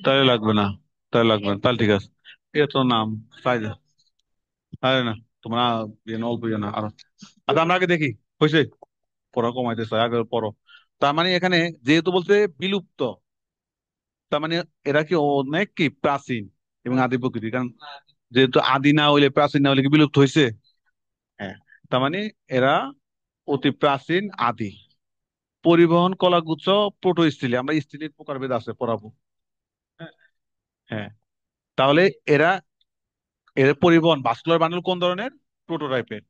[SPEAKER 1] তাহলে লাগবে না, তাহলে লাগবে না, তাহলে ঠিক আছে। এটা তো নাম সাইজ, আরে না, তোমরা অল্প ইয়ে না আরো। আচ্ছা আমরা আগে দেখি, হয়েছে, পড়া কমাইতেছে আগে পড়ো। তার মানে এখানে যেহেতু বলতে বিলুপ্ত, তার মানে এরা কি অনেক কি প্রাচীন এবং আদি প্রকৃতি, কারণ যেহেতু আদি না হইলে, প্রাচীন না হইলে কি বিলুপ্ত হয়েছে? হ্যাঁ, তার মানে এরা অতি প্রাচীন, আদি। পরিবহন কলাগুচ্ছ প্রোটো স্টিলি, আমরা স্টিলের প্রকারভেদ আছে পড়াবো। হ্যাঁ, হ্যাঁ। তাহলে এরা, এর পরিবহন ভাস্কুলার বান্ডল কোন ধরনের, প্রোটোটাইপের।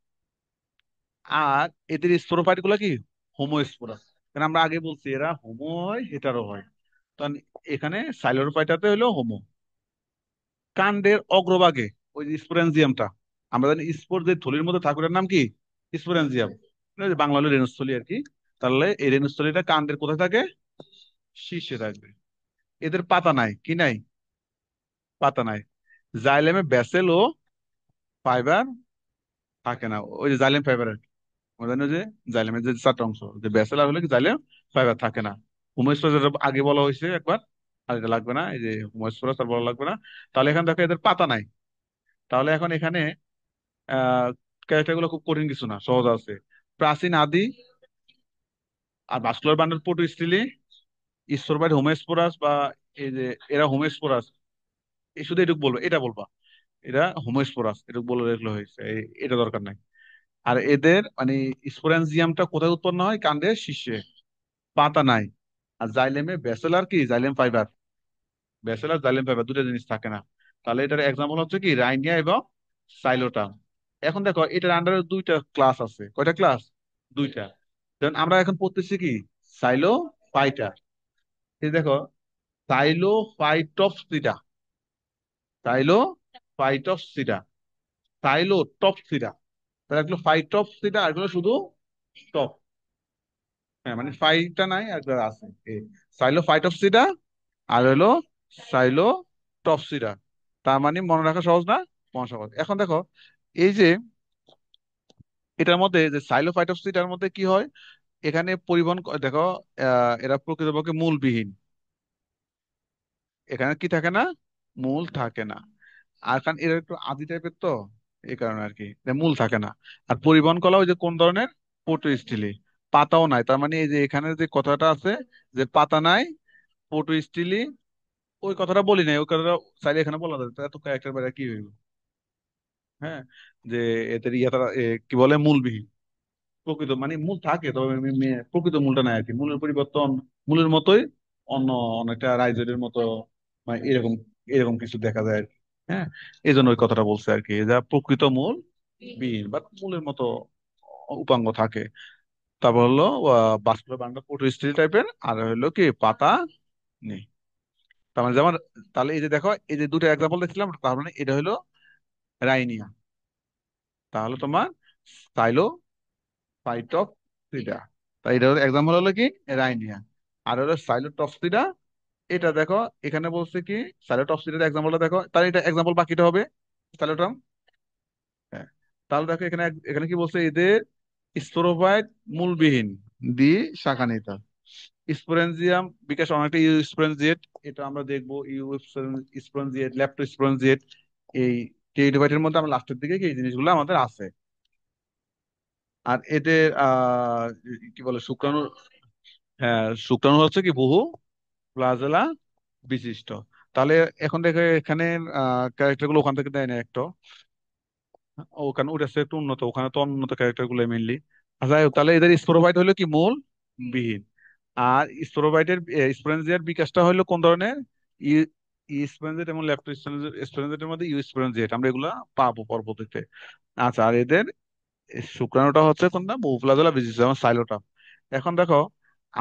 [SPEAKER 1] আর এদের স্পোরোফাইট গুলো কি হোমোস্পোরাস, কারণ আমরা আগে বলছি এরা হোমো হয়, হেটারো হয়। কারণ এখানে সাইলোরোফাইটাতে হলো হোমো। কাণ্ডের অগ্রভাগে ওই যে স্পোরেনজিয়ামটা, আমরা জানি স্পোর যে থলির মধ্যে ঠাকুরের নাম কি, স্পোরেনজিয়াম। বাংলা হলো রেণুস্থলী আর কি। তাহলে এই রেণুস্থলীটা কাণ্ডের কোথায় থাকে, শীর্ষে থাকবে। এদের পাতা নাই, কি নাই, পাতা নাই। জাইলেমে ব্যাসেল ও ফাইবার থাকে না, ওই যে জাইলেম ফাইবার, আমরা জানি যে জাইলেমের যে চারটা অংশ, যে ব্যাসেলার হলে কি জাইলেম, ফাইবার থাকে না। হোমোস্পোরাস যেটা আগে বলা হয়েছে একবার, আর এটা লাগবে না, এই যে হোমোস্পোরাস আর বলা লাগবে না। তাহলে এখানে দেখো এদের পাতা নাই। তাহলে এখন এখানে ক্যারেক্টার গুলো খুব কঠিন কিছু না, সহজ আছে। প্রাচীন, আদি, আর ভাস্কুলার বান্ডল প্রোটো স্টিলি, স্পোরবাইট হোমোস্পোরাস, বা এই যে এরা হোমোস্পোরাস, এই শুধু এটুকু বলবো, এটা বলবা এরা হোমোস্পোরাস, এটুকু বলে রাখলে হয়েছে, এটা দরকার নাই। আর এদের মানে স্পোরেনজিয়ামটা কোথায় উৎপন্ন হয়, কাণ্ডের শীর্ষে, পাতা নাই। আর জাইলেমে ব্যাচেলার কি, xylem fibre, bachelor xylem fibre দুটো জিনিস থাকে না। তাহলে এটার এক্সাম্পল হচ্ছে কি রাইনিয়া এবং সাইলোটাম। এখন দেখো এটার আন্ডারে দুইটা ক্লাস আছে, কয়টা ক্লাস, দুইটা। যেমন আমরা এখন পড়তেছি কি সাইলো ফাইটা, এই দেখো সাইলো ফাইটপসিডা, সাইলো ফাইটপসিডা, সাইলো টপসিডা। তাহলে এগুলো ফাইটপসিডা, আর এগুলো শুধু টপ। হ্যাঁ, মানে ফাইটা নাই আর এগুলো আছে, সাইলো ফাইটপসিডা, আর হলো সাইলো টপসিডা। তার মানে মনে রাখা সহজ না, বংশগত। এখন দেখো এই যে এটার মধ্যে যে সাইলোফাইটোপসিটার মধ্যে কি হয়, এখানে দেখো এরা প্রকৃতপক্ষে মূলবিহীন, এখানে কি থাকে না, মূল থাকে না। আর কারণ এরা একটু আদি টাইপের তো, এই কারণে আর কি এরা মূল থাকে না। আর পরিবহন কলা ওই যে কোন ধরনের, পটু স্টিলি। পাতাও নাই, তার মানে এই যে এখানে যে কথাটা আছে যে পাতা নাই, পটু স্টিলি, ওই কথাটা বলি নাই, ওই কথাটা চাইলে এখানে বলা যায়, এত ক্যারেক্টার বাইরে কি হইব। হ্যাঁ, যে এদের ইয়ে তারা কি বলে মূলবিহীন, প্রকৃত মানে মূল থাকে তবে প্রকৃত মূলটা নাই আর কি, মূলের পরিবর্তন, মূলের মতোই অন্য অনেকটা রাইজোডের মতো, মানে এরকম এরকম কিছু দেখা যায় আর কি। হ্যাঁ, এই জন্য ওই কথাটা বলছে আর কি, যা প্রকৃত মূল বিহীন বা মূলের মতো উপাঙ্গ থাকে। তারপর হলো বাষ্পীয় বান্ডল প্রোটোস্টিল টাইপের, আর হলো কি পাতা নেই। তার মানে যেমন, তাহলে এই যে দেখো এই যে দুটো এক্সাম্পল দেখছিলাম, তার মানে এটা হলো রাইনিয়া। তাহলে তোমার সাইলোফাইটোপসিডা, তাই এটা হলো এক্সাম্পল হলো কি রাইনিয়া। আর হলো সাইলোটপসিডা, এটা দেখো এখানে বলছে কি সাইলোটপসিডার এক্সাম্পলটা দেখো, তাহলে এটা এক্সাম্পল বাকিটা হবে সাইলোট্রাম। হ্যাঁ, তাহলে দেখো এখানে এখানে কি বলছে, এদের স্পোরোফাইট মূলবিহীন, দ্বি শাখান্বিতা। স্পোরেনজিয়াম বিকাশ অনেকটা ইউ স্পোরেনজিয়েট, এটা আমরা দেখবো ইউ স্পোরেনজিয়েট, ল্যাপ্টো স্পোরেনজিয়েট, এই টেরিডোফাইটের মধ্যে আমরা লাস্টের দিকে এই জিনিসগুলো আমাদের আছে। আর এদের কি বলে শুক্রাণু, হ্যাঁ শুক্রাণু হচ্ছে কি বহু ফ্লাজেলা বিশিষ্ট। তাহলে এখন দেখো এখানে ক্যারেক্টার গুলো ওখান থেকে দেয় না একটা, ওখানে ওটা হচ্ছে একটু উন্নত, ওখানে তো উন্নত ক্যারেক্টার গুলো মেনলি। আচ্ছা যাই হোক, তাহলে এদের স্পোরোফাইট হলো কি মূল বিহীন। আর স্পোরোফাইটের স্পোরেনজিয়ার বিকাশটা হলো কোন ধরনের, ই স্পোরেনজিয়েট এবং ল্যাপ্টো স্পোরেনজিয়েটের মধ্যে ইউ স্পোরেনজিয়েট, আমরা এগুলা পাবো পরবর্তীতে। আচ্ছা, আর এদের শুক্রাণুটা হচ্ছে কোনটা, বহুফ্লাজেলা বিশিষ্ট যেমন সাইলোটা। এখন দেখো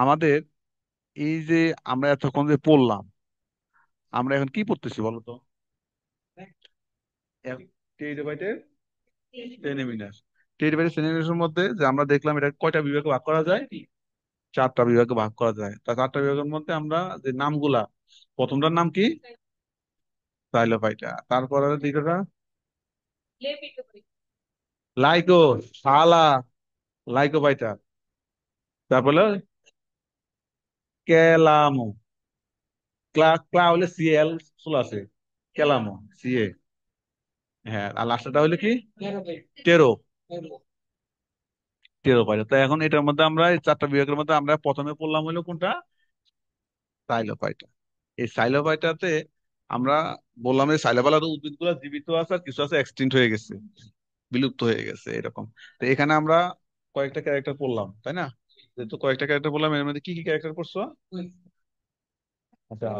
[SPEAKER 1] আমাদের এই যে আমরা এতক্ষণ যে পড়লাম, আমরা এখন কি পড়তেছি বলো তো, টেরিডোফাইটের সেমিনার। টেরিডোফাইটের সেমিনারের মধ্যে যে আমরা দেখলাম এটা কয়টা বিভাগে ভাগ করা যায়, চারটা বিভাগে ভাগ করা যায়। তা চারটা বিভাগের মধ্যে আমরা যে নামগুলা, প্রথমটার নাম কি, সাইলোফাইটা। তারপরে দ্বিতীয়টা লাইকো, শালা লাইকোফাইটা। তারপরে কেলামো, ক্লা হলে সিএল চলে আছে, কেলামো সিএ। হ্যাঁ, আর লাস্টটা হলো কি, টেরো, টেরো পাইলো। তো এখন এটার মধ্যে আমরা এই চারটা বিভাগের মধ্যে আমরা প্রথমে পড়লাম হলো কোনটা, সাইলোফাইটা। এই সাইলোফাইটাতে আমরা বললাম যে সাইলোফাইটার উদ্ভিদ গুলো জীবিত আছে, আর কিছু আছে এক্সটিংক্ট হয়ে গেছে, বিলুপ্ত হয়ে গেছে এরকম। তো এখানে আমরা কয়েকটা ক্যারেক্টার পড়লাম তাই না, যেহেতু কয়েকটা ক্যারেক্টার বললাম, এর মধ্যে কি কি ক্যারেক্টার পড়ছো? আচ্ছা,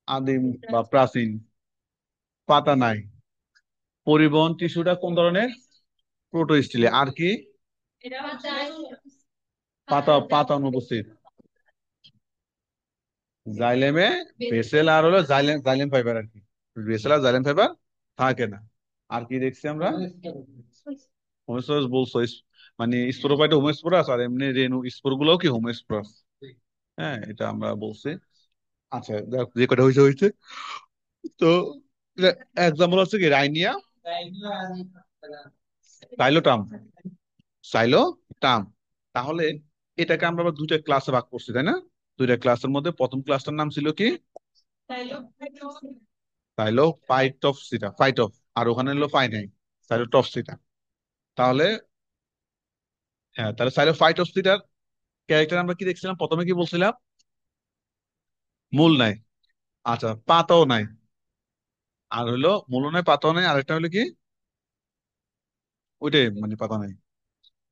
[SPEAKER 1] আদিম বা প্রাচীন, পাতা নাই, পরিবহন টিস্যুটা কোন ধরনের, প্রোটো স্টিলে, আর কি পাতা পাতা অনুপস্থিত, জাইলেমে ভেসেল আর হলো জাইলেম, জাইলেম ফাইবার আর কি, ভেসেল আর জাইলেম ফাইবার থাকে না। আর কি দেখছি আমরা, হোমোস্পোরাস বলছো, মানে স্পোরোফাইট হোমোস্পোরাস, আর এমনি রেনু স্পোর গুলোও কি হোমোস্পোরাস। হ্যাঁ, এটা আমরা বলছি। আচ্ছা দেখ, যে কটা হয়েছে হয়েছে। তো এক্সাম্পল হচ্ছে কি রাইনিয়া, সাইলোটাম, সাইলোটাম। তাহলে এটাকে আমরা আবার দুইটা ক্লাসে ভাগ করছি তাই না, দুইটা ক্লাসের মধ্যে প্রথম ক্লাসটার নাম ছিল কি, সাইলোফাইটপসিটা, ফাইটপ, আর ওখানে হলো ফাইনাই, সাইলোটপসিটা। তাহলে হ্যাঁ, তাহলে সাইলোফাইটপসিটার ক্যারেক্টার আমরা কি দেখছিলাম, প্রথমে কি বলছিলাম, মূল নাই, আচ্ছা পাতাও নাই, আর হলো মূলও নাই পাতাও নাই, আরেকটা হলো কি, ওইটাই মানে পাতা নাই।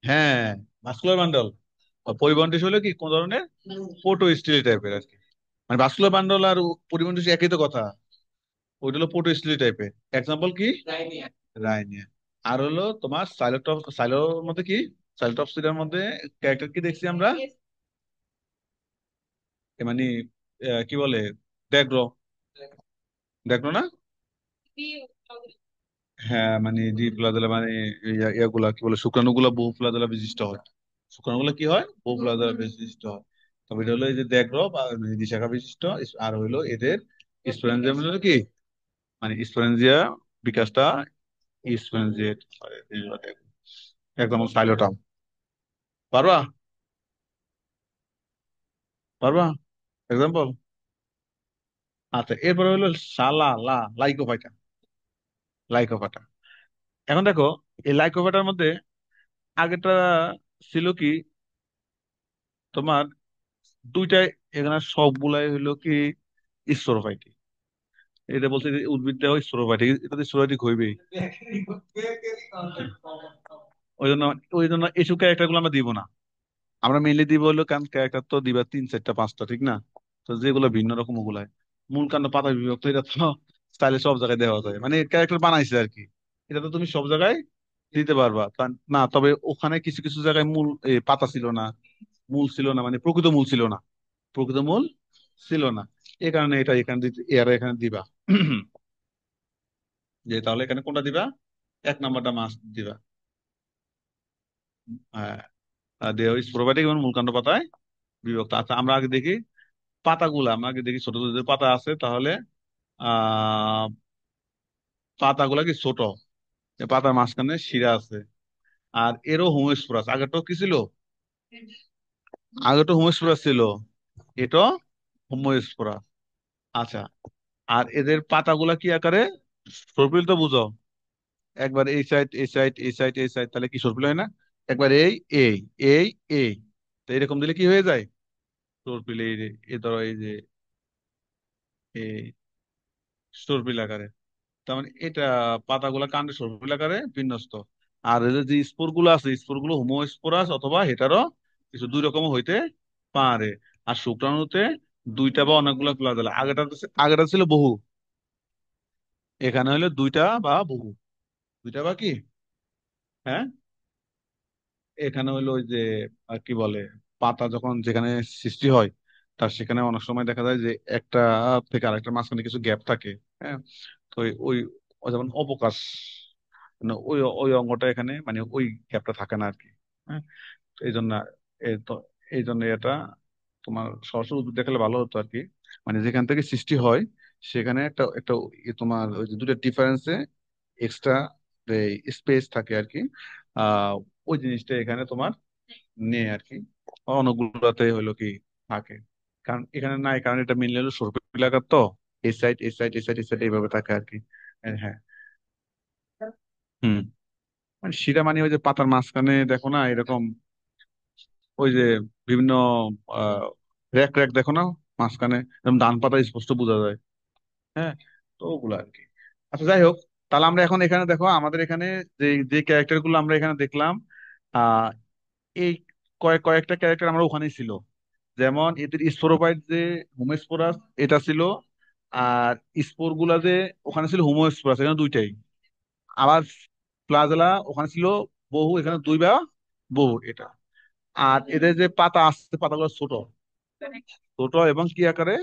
[SPEAKER 1] হ্যাঁ, ভাস্কুলার বান্ডল, পরিবহন টিস্যু হলো কি কোন ধরনের, পোর্টো স্টিলি টাইপের আর কি। মানে ভাস্কুলার বান্ডল আর পরিবহন টিস্যু একই তো কথা, ওইটা হলো পোর্টো স্টিলি টাইপের। এক্সাম্পল কি, রাইনিয়া। আর হলো তোমার সাইলোর মধ্যে কি, সাইলোটপসিডার মধ্যে ক্যারেক্টার কি দেখছি আমরা, মানে কি বলে, ড্যাগ্রো, ড্যাগ্রো না, হ্যাঁ মানে ডিপ্লাজেলা, মানে ইয়াগুলা কি বলে, শুক্রাণু গুলা বহু প্লাজেলা বিশিষ্ট হয়, শুক্রাণু গুলা কি হয়, বহু প্লাজেলা বিশিষ্ট হয়। তবে এটা হলো এই যে দ্যাগ্র বা মানে দ্বিশাখা বিশিষ্ট। আর হইলো এদের স্পোরেঞ্জিয়া মানে কি, মানে স্পোরেঞ্জিয়া বিকাশটা স্পোরেঞ্জিয়েট একদম সাইলোটাম। পারবা? পারবা? এক্সাম্পল? আচ্ছা, এরপরে হলো লাইকোপাইটা। লাইকোপাটা, এখন দেখো, এই লাইকোপাটার মধ্যে আগেরটা ছিল কি তোমার, দুইটাই, এখানে সবগুলাই হইলো কি স্পোরোফাইটি। এটা বলছে যে উদ্ভিদটাও স্পোরোফাইটিক, এটা তো স্পোরোফাইটিক হইবেই। ওই জন্য ওই জন্য এইসব ক্যারেক্টার গুলো আমরা দিব না। আমরা মেইনলি দিব হলো, কারণ ক্যারেক্টার তো দিবা তিন চারটা পাঁচটা, ঠিক না? তো যেগুলো ভিন্ন রকম ওগুলাই, মূল কাণ্ড পাতা বিভক্ত, এটা তো স্টাইলে সব জায়গায় দেওয়া যায়, মানে ক্যারেক্টার বানাইছে আর কি। এটা তো তুমি সব জায়গায় দিতে পারবা না, তবে ওখানে কিছু কিছু জায়গায় মূল পাতা ছিল না, মূল ছিল না, মানে প্রকৃত মূল ছিল না, প্রকৃত মূল ছিল না। এই কারণে এটা এখানে এরা এখানে দিবা। যে তাহলে এখানে কোনটা দিবা, এক নাম্বারটা মাস দিবা। হ্যাঁ, দেহ স্পোরোফাইটিক এবং মূলকাণ্ড পাতায় বিভক্ত। আচ্ছা, আমরা আগে দেখি পাতাগুলা, আমরা আগে দেখি ছোট ছোট যে পাতা আছে, তাহলে আহ পাতাগুলা কি ছোট, যে পাতার মাঝখানে শিরা আছে, আর এরও হোমোস্পোরাস। আগেরটাও কি ছিল? আগেরটা হোমোস্পোরাস ছিল, এটা হোমোস্পোরাস। আচ্ছা, আর এদের পাতাগুলা কি আকারে? সর্পিল তো বুঝো, একবার এই সাইড এই সাইড এই সাইড এই সাইড, তাহলে কি সর্পিল হয় না? একবার এই এই এই, তো এরকম দিলে কি হয়ে যায়? সর্পিল। এই যে এ ধরো এই যে এই সর্পিল আকারে, তার মানে এটা পাতাগুলা কাণ্ডে সর্পিল আকারে বিন্যস্ত। আর এদের যে স্পোর গুলো আছে, স্পোর গুলো হোমোস্পোরাস অথবা হেটারো, কিছু দুই রকম হইতে পারে। আর শুক্রাণুতে দুইটা বা অনেকগুলো প্লাজেলা। আগেটা ছিল বহু, এখানে হলো দুইটা বা বহু। দুইটা বা কি, হ্যাঁ, এখানে হলো ওই যে কি বলে, পাতা যখন যেখানে সৃষ্টি হয়, তার সেখানে অনেক সময় দেখা যায় যে একটা থেকে আরেকটার মাঝখানে কিছু গ্যাপ থাকে। হ্যাঁ, তো ওই ওই যেমন অবকাশ, মানে ওই ওই অঙ্গটা এখানে, মানে ওই গ্যাপটা থাকে না আর কি। হ্যাঁ, তো এই জন্য তো এই জন্য এটা তোমার সরাসরি উদ্ভিদ দেখালে ভালো হতো আর কি। মানে যেখান থেকে সৃষ্টি হয় সেখানে একটা একটা তোমার ওই যে দুটো ডিফারেন্সে এক্সট্রা স্পেস থাকে আর কি। আহ ওই জিনিসটা এখানে তোমার নেই আর কি, অনেকগুলোতে হলো কি থাকে। কারণ এখানে নাই, কারণ এটা মেনলি হলো সর্পিল এলাকার তো, এই সাইড এই সাইড এই সাইড এই সাইড এইভাবে থাকে আর কি। হ্যাঁ। হুম, মানে শিরা মানে ওই যে পাতার মাঝখানে দেখো না এরকম, ওই যে বিভিন্ন আহ র্যাক র্যাক দেখো না মাঝখানে, যেমন ধান পাতা স্পষ্ট বোঝা যায়। হ্যাঁ, তো ওগুলো আর কি। আচ্ছা, যাই হোক, তাহলে আমরা এখন এখানে দেখো, আমাদের এখানে যে যে ক্যারেক্টার গুলো আমরা এখানে দেখলাম, আহ এই কয়েকটা ক্যারেক্টার আমরা ওখানেই ছিল। যেমন এদের স্পোরোফাইট যে হোমোস্পোরাস এটা ছিল, আর স্পোর গুলা যে ওখানে ছিল হোমোস্পোরাস, এখানে দুইটাই। আবার প্লাজেলা ওখানে ছিল বহু, এখানে দুই বা বহু এটা। আর এদের যে পাতা আছে, পাতাগুলো ছোট ছোট এবং কি আকারে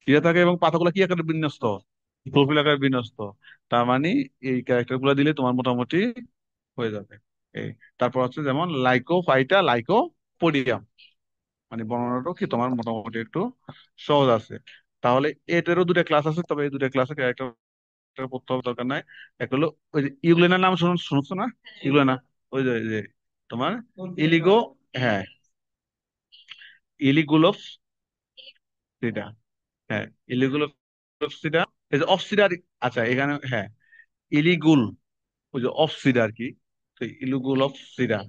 [SPEAKER 1] ঘিরে থাকে, এবং পাতাগুলো কি আকারে বিন্যস্ত, প্রোফিল আকারে বিন্যস্ত। তার মানে এই ক্যারেক্টার গুলো দিলে তোমার মোটামুটি হয়ে যাবে। এই, তারপর হচ্ছে যেমন লাইকোফাইটা, লাইকোপোডিয়াম, মানে বর্ণনাটাও কি তোমার মোটামুটি একটু সহজ আছে। তাহলে এটারও দুটা ক্লাস আছে, তবে এই দুটা ক্লাসে ক্যারেক্টার পড়তে হবে দরকার নাই। একটা হলো ওই যে ইউগ্লেনার নাম শুনছো না? ইউগ্লেনা, ওই যে তোমার ইলিগো, হ্যাঁ, ইলিগুলোফ সিডা, হ্যাঁ, ইলিগুলোফ সিডা, এই যে অফসিডার। আচ্ছা, এখানে হ্যাঁ, ইলিগুল, ওই যে অফসিডা আর কি। তো ইলিগুল অফ সিডা,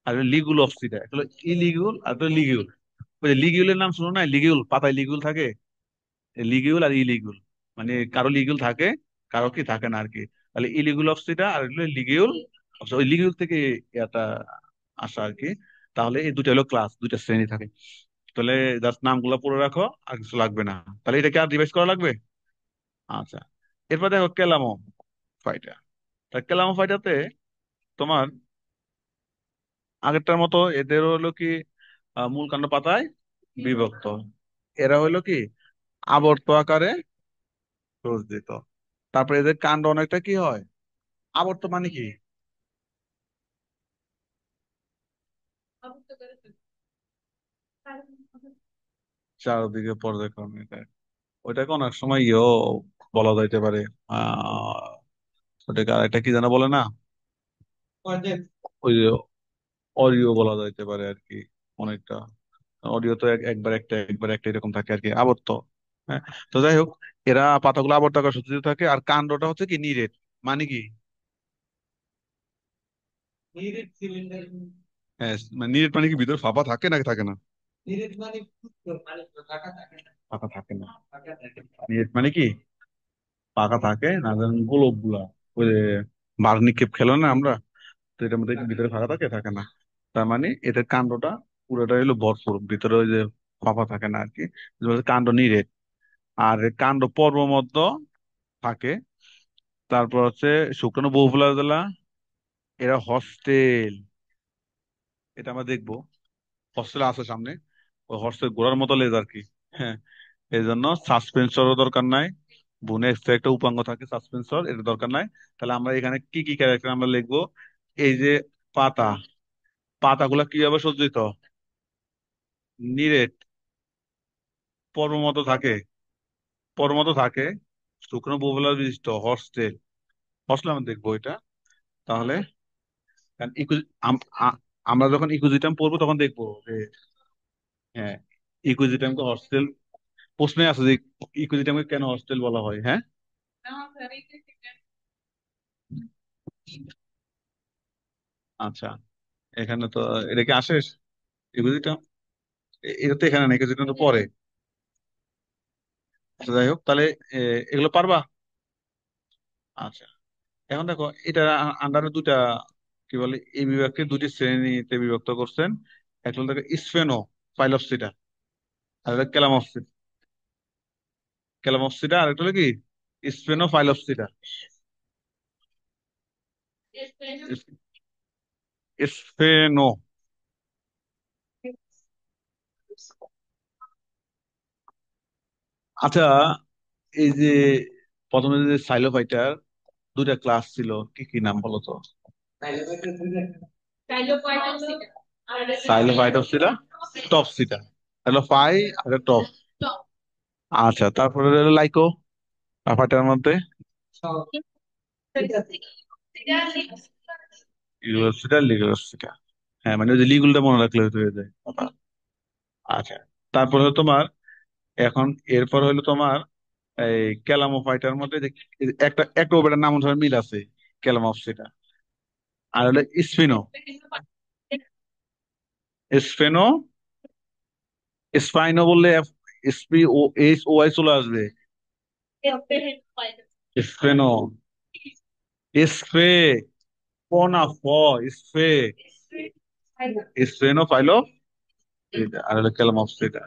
[SPEAKER 1] আর লিগুল অফ সিডা, একটা হলো ইলিগুল আর একটা লিগিউল। ওই যে লিগিউলের নাম শুনো না, লিগিউল পাতায় লিগুল থাকে, লিগিউল আর ইলিগুল, মানে কারো লিগুল থাকে, কারো কি থাকে না আর কি। তাহলে ইলিগুল অফসিডা আর হলো লিগিউল, ওই লিগিউল থেকে এটা আসা আর কি। তাহলে এই দুটো হলো ক্লাস, দুইটা শ্রেণী থাকে। তাহলে জাস্ট নামগুলো পড়ে রাখো, আর কিছু লাগবে না। তাহলে এটাকে আর রিভাইজ করা লাগবে? আচ্ছা, এরপর দেখো কেলামো ফাইটা। তা কেলামো ফাইটাতে তোমার আগেরটার মতো এদেরও হলো কি মূল কাণ্ড পাতায় বিভক্ত। এরা হলো কি আবর্ত আকারে সজ্জিত। তারপরে এদের কাণ্ড অনেকটা কি হয়, আবর্ত মানে কি, চারদিকে পর্যায়ক্রমে দেয়। ওইটাকে অনেক সময় বলা যাইতে পারে। আহ ওটাকে আর একটা কি যেন বলে না, ওই যে অডিও বলা যাইতে পারে আর কি, অনেকটা। অডিও তো একবার একটা এরকম থাকে আর কি, আবর্ত। হ্যাঁ। তো যাই হোক, এরা পাতাগুলো আবর্তাকার সজ্জিত থাকে, আর কাণ্ডটা হচ্ছে কি নিরেট। মানে কি? হ্যাঁ, মানে নিরেট মানে কি, ভিতরে ফাঁপা থাকে নাকি থাকে না? ফাঁকা থাকে না। নিরেট মানে কি, পাকা থাকে না, যেমন গোলক গুলা, ওই যে বার নিক্ষেপ খেলো না আমরা, তো এটার মধ্যে কি ভিতরে ফাঁকা থাকে থাকে না? তার মানে এদের কাণ্ডটা পুরোটা হলো ভরপুর, ভিতরে ওই যে ফাঁপা থাকে না আর কি, কাণ্ড নিরেট। আর এর কাণ্ড পর্বমধ্য থাকে। তারপর হচ্ছে শুক্রাণু বহুফুলা জেলা, এরা হস্টেল, এটা আমরা দেখবো। হস্টেল আছে সামনে, ওই হস্টেল গোড়ার মতো লেজ আর কি। হ্যাঁ। এই জন্য সাসপেন্সরও দরকার নাই, বুনে এক্সট্রা একটা উপাঙ্গ থাকে সাসপেন্সর, এটা দরকার নাই। তাহলে আমরা এখানে কি কি ক্যারেক্টার আমরা লিখবো? এই যে পাতা, পাতাগুলা কিভাবে সজ্জিত? নিরেট, পর্বমতো থাকে, পর্বমতো থাকে, শুকনো বহুফলক বিশিষ্ট হস্টেল। হস্টেল আমরা দেখবো এটা। তাহলে কারণ আমরা যখন ইকুইজিটাম পড়বো তখন দেখবো যে, হ্যাঁ, ইকুইজিটামকে হস্টেল, প্রশ্নে আছে যে ইকুইজিটামকে কেন হস্টেল বলা হয়। হ্যাঁ। আচ্ছা, এখানে তো এটা কি আসে ইকুইজিটাম? এটা তো এখানে নেই, ইকুইজিটাম তো পরে। আচ্ছা, যাই হোক তাহলে এ, এগুলো পারবা। আচ্ছা, এখন দেখো এটা আন্ডারে দুটা, কি বলে, এই বিভাগকে দুটি শ্রেণীতে বিভক্ত করছেন। একটা হলো দেখো স্ফেনো ফাইলোপসিটা, আর একটা ক্যালামপসিটা। ক্যালামপসিটা আর একটা হলো কি স্ফেনো ফাইলোপসিটা। স্ফেনো। আচ্ছা, এই যে প্রথমে যে সাইলোফাইটার দুইটা ক্লাস ছিল, কি কি নাম বলো তো? সাইলোফাইটোপসিটা, টপসিটা। হলো ফাই আর টপ। আচ্ছা, তারপরে হলো লাইকো ফাইটার মধ্যে ইউরোসিটা লিগুলোসিটা। হ্যাঁ, মানে ওই যে লিগুলটা মনে রাখলে হয়ে যায়। আচ্ছা, তারপর হলো তোমার, এখন এরপর হলো তোমার এই ক্যালামোফাইটার মধ্যে যে একটা একটা ওটার নাম ধরে মিল আছে, ক্যালামপসিটা। আর হলো স্ফিনো, স্ফেনো, স্পাইনো বললে এসপি ও এইচ ও আই চলে আসবে। স্ফেনো, স্ফে, কোনা ফ, স্ফে, স্ফেনো ফাইলো এটা, আর হলো ক্যালামপসিটা।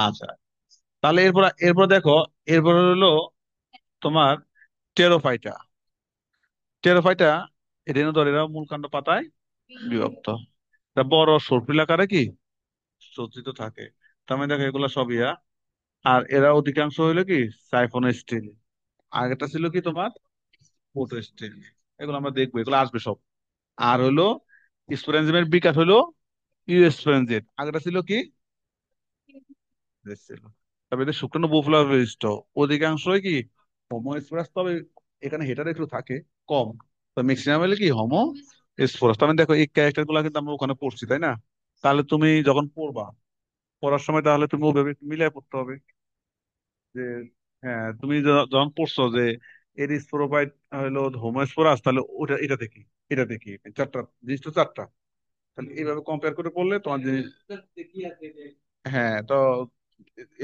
[SPEAKER 1] আচ্ছা, তাহলে এরপর এরপর দেখো, এরপর হলো তোমার টেরোফাইটা। টেরোফাইটা রেণুধরেরা মূল কাণ্ড পাতায় বিভক্ত। এটা বড় সর্পিল আকারে কি সজ্জিত থাকে। তার মানে দেখো এগুলো সবই আর এরা অধিকাংশ হইলো কি সাইফোন স্টিল। আগেটা ছিল কি তোমার ফোটো স্টিল। এগুলো আমরা দেখবো, এগুলো আসবে সব। আর হলো স্পোরেনজিমের বিকাশ হলো ইউএসপোরেনজেট, আগেটা ছিল কি ছিল। তবে এদের শুক্রাণু বহুফলা বিশিষ্ট, অধিকাংশই কি হোমো স্পোরাস, তবে এখানে হেটার একটু থাকে কম। তো ম্যাক্সিমাম হলে কি হোমো স্পোরাস। তবে দেখো এই ক্যারেক্টার গুলা কিন্তু আমরা ওখানে পড়ছি, তাই না? তাহলে তুমি যখন পড়বা, পড়ার সময় তাহলে তুমি ওভাবে একটু মিলিয়ে পড়তে হবে যে, হ্যাঁ, তুমি যখন পড়ছো যে এর স্পোরোফাইট হলো হোমোস্পোরাস, তাহলে ওটা এটা দেখি, এটা দেখি, চারটা জিনিস তো চারটা। তাহলে এইভাবে কম্পেয়ার করে পড়লে তোমার জিনিস, হ্যাঁ, তো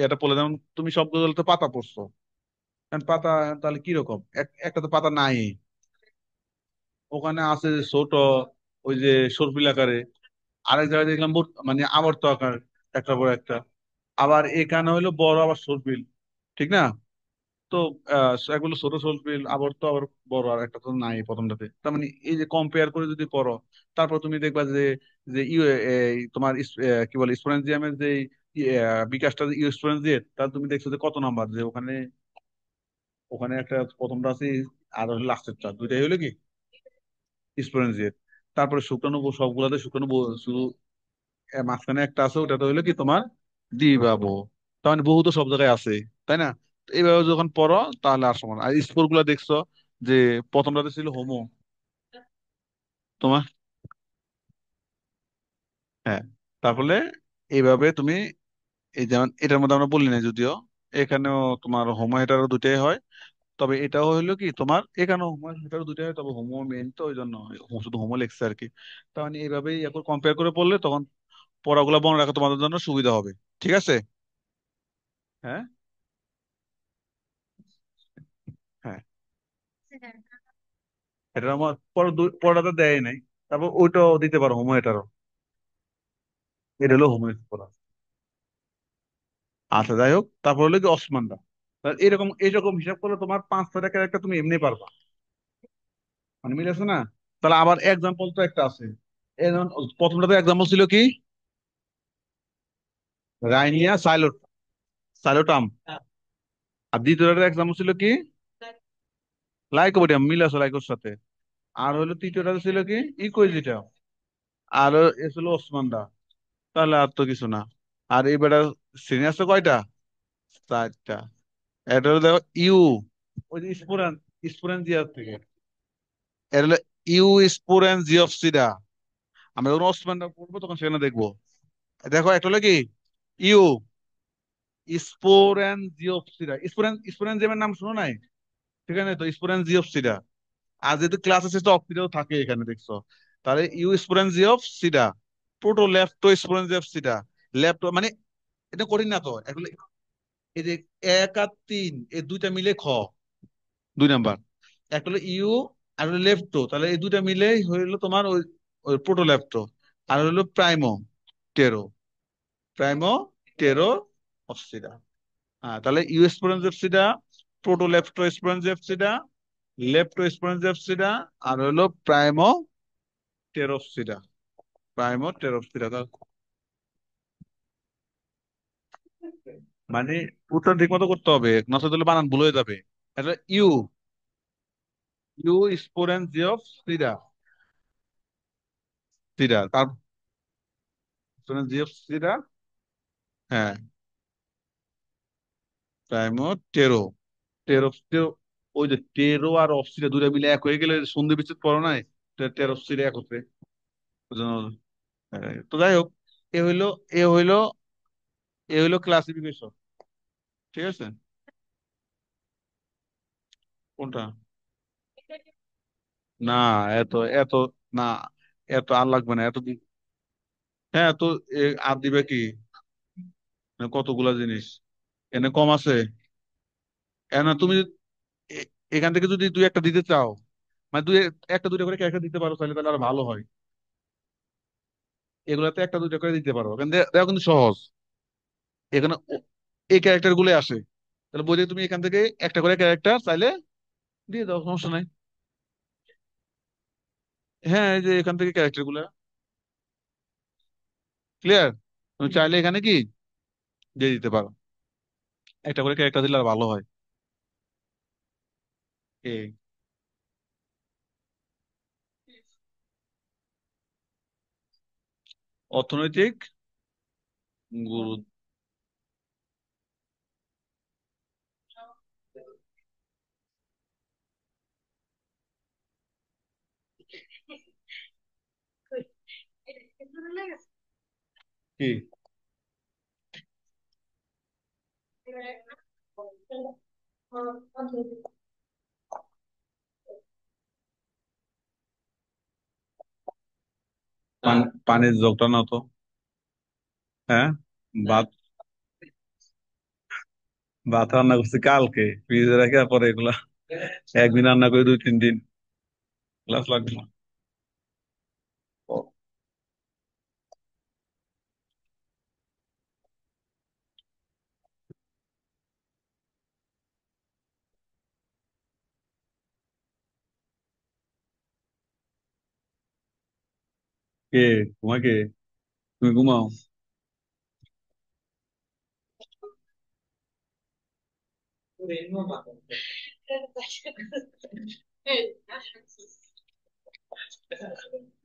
[SPEAKER 1] এটা পড়লে যেমন তুমি শব্দগুলো তো পাতা পড়ছো, কারণ পাতা তাহলে কিরকম একটা তো পাতা নাই, ওখানে আছে যে ছোট, ওই যে সর্পিল আকারে। আরেক জায়গায় দেখলাম মানে আবর্ত আকার, একটা বড় একটা। আবার এখানে হইলো বড় আবার সর্পিল, ঠিক না? তো এগুলো ছোট সর্পিল আবর্ত আবার বড়, আর একটা তো নাই প্রথমটাতে। তার মানে এই যে কম্পেয়ার করে যদি পড়ো, তারপর তুমি দেখবা যে যে তোমার কি বলে স্পোরেনজিয়ামের যে বিকাশটা স্পোরেনজিয়েট, তাহলে তুমি দেখছো যে কত নাম্বার, যে ওখানে ওখানে একটা প্রথমটা আছে, আর লাস্টেরটা দুইটাই হলো কি স্পোরেনজিয়েট। তারপরে শুক্রাণু সবগুলাতে শুক্রাণু শুধু মাঝখানে একটা আছে, ওটা তো হইলো কি তোমার দ্বিবাব। তার মানে বহু তো সব জায়গায় আছে, তাই না? তো এইভাবে যখন পড়ো তাহলে আর সময় না। আর স্পোর গুলা দেখছো যে প্রথমটাতে ছিল হোমো, তোমার, হ্যাঁ, তারপরে এইভাবে তুমি, এই যেমন এটার মধ্যে আমরা বললি না যদিও, এখানেও তোমার হোমো হেটারো দুটাই হয়। তবে এটাও হইলো কি তোমার এখানেও হোমো হেটারো দুটাই হয়, তবে হোমো মেন তো ওই জন্য শুধু হোমো লেখছে আর কি। তার মানে এইভাবেই এখন কম্পেয়ার করে পড়লে তখন পড়াগুলো মনে রাখা তোমাদের জন্য সুবিধা হবে। ঠিক আছে? হ্যাঁ, হ্যাঁ, এটা আমার পড়াটা দেয় নাই, তারপর ওইটাও দিতে পারো হোমো এটারও। এটা হলো হোমো পড়া। আচ্ছা, যাই হোক, তারপর হলো কি অসমানটা। তাহলে এরকম এরকম হিসাব করলে তোমার 5-6টা ক্যারেক্টার তুমি এমনি পারবা, মানে মিলেছে না? তাহলে আবার এক্সাম্পল তো একটা আছে। এই যেমন প্রথমটাতে এক্সাম্পল ছিল কি, রাইনিয়া সাইলোটাম। আর দ্বিতীয়টাতে এক্সাম্পল ছিল কি, লাইকোপোডিয়াম, মিল আছে লাইকোর সাথে। আর হলো তৃতীয়টা ছিল কি, ইকুইজিটা। আর এ ছিল ওসমানডা। তাহলে আর তো কিছু না। আর এবারে সিনিয়র আছে কয়টা? 4টা। এটা হলো দেখো ইউ, ওই যে স্পোরেনজিয়া থেকে। এটা হলো ইউ স্পোরেনজিওপসিডা। আমরা যখন ওসমানডা পড়বো তখন সেখানে দেখবো। দেখো একটা হলো কি ইউ স্পোরেনজিওপসিডা, স্পোরেনজিয়ামের নাম শুনো নাই? সেখানে তো স্পোরেনজিওপসিডা। আর যেহেতু ক্লাস আছে তো অপসিডাও থাকে এখানে, দেখছো? তাহলে ইউ স্পোরেনজিওপসিডা, প্রোটো লেপ্টো স্পোরেনজিওপসিডা। লেপ্টো মানে এটা কঠিন না তো আসলে। এই যে 1 আর 3 এই দুইটা মিলে 2 নাম্বার। একটা হলো ইউ আর হলো লেপ্টো, তাহলে এই দুইটা মিলে হইলো তোমার ওই ওই প্রোটো লেপ্টো। আর হলো টেরো প্রাইমো টেরো অপসিডা। হ্যাঁ, তাহলে ইউ স্পোরেনজিওপসিডা, প্রোটো লেপ্টো স্পোরেনজিওপসিডা, লেপ্টো স্পোরেনজিওপসিডা, আর হলো টেরোপসিডা টেরোপসিডা। মানে উত্তর ঠিক মতো করতে হবে, নচেত হলে বানান ভুল হয়ে যাবে। এটা ইউ ইউ স্পোরেনজিওপসিডা, তার স্পোরেনজিওপসিডা, হ্যাঁ, প্রাইমো টেরো টেরোপসিডা। ওই যে টেরো আর অপসিডা দুইটা মিলে এক হয়ে গেলে সন্ধি বিচ্ছেদ পড়ো নাই, টেরোপসিডা এক হচ্ছে। বুঝছো? তো যাই হোক, এ হইলো এ হইলো এ হইলো ক্লাসিফিকেশন। ঠিক আছে? কোনটা? না, এত এত না, এত আর লাগবে না, হ্যাঁ তো আর দিবে কি? কতগুলা জিনিস এনে কম আছে। না তুমি এখান থেকে যদি দুই একটা দিতে চাও, মানে একটা দুইটা করে ক্যারেক্টার দিতে পারো, তাহলে তাহলে আরো ভালো হয়। এগুলাতে একটা দুইটা করে দিতে পারো, এখান দেওয়া কিন্তু সহজ। এখানে এই ক্যারেক্টার গুলো আসে, তাহলে বইতে তুমি এখান থেকে একটা করে ক্যারেক্টার চাইলে দিয়ে দাও, সমস্যা নাই। হ্যাঁ, এই যে এখান থেকে ক্যারেক্টার গুলা ক্লিয়ার, তুমি চাইলে এখানে কি দিয়ে দিতে পারো, একটা করে ক্যারেক্টার দিলে আর ভালো হয়। এই অর্থনৈতিক গুরুত্ব কি? পানির জগটা না তো। হ্যাঁ, ভাত ভাত রান্না করছি কালকে, ফ্রিজে রেখে পরে এগুলা একদিন রান্না করে 2-3 দিন, গ্লাস লাগবে না। ও, কে? তোমাকে? তুমি ঘুমাও।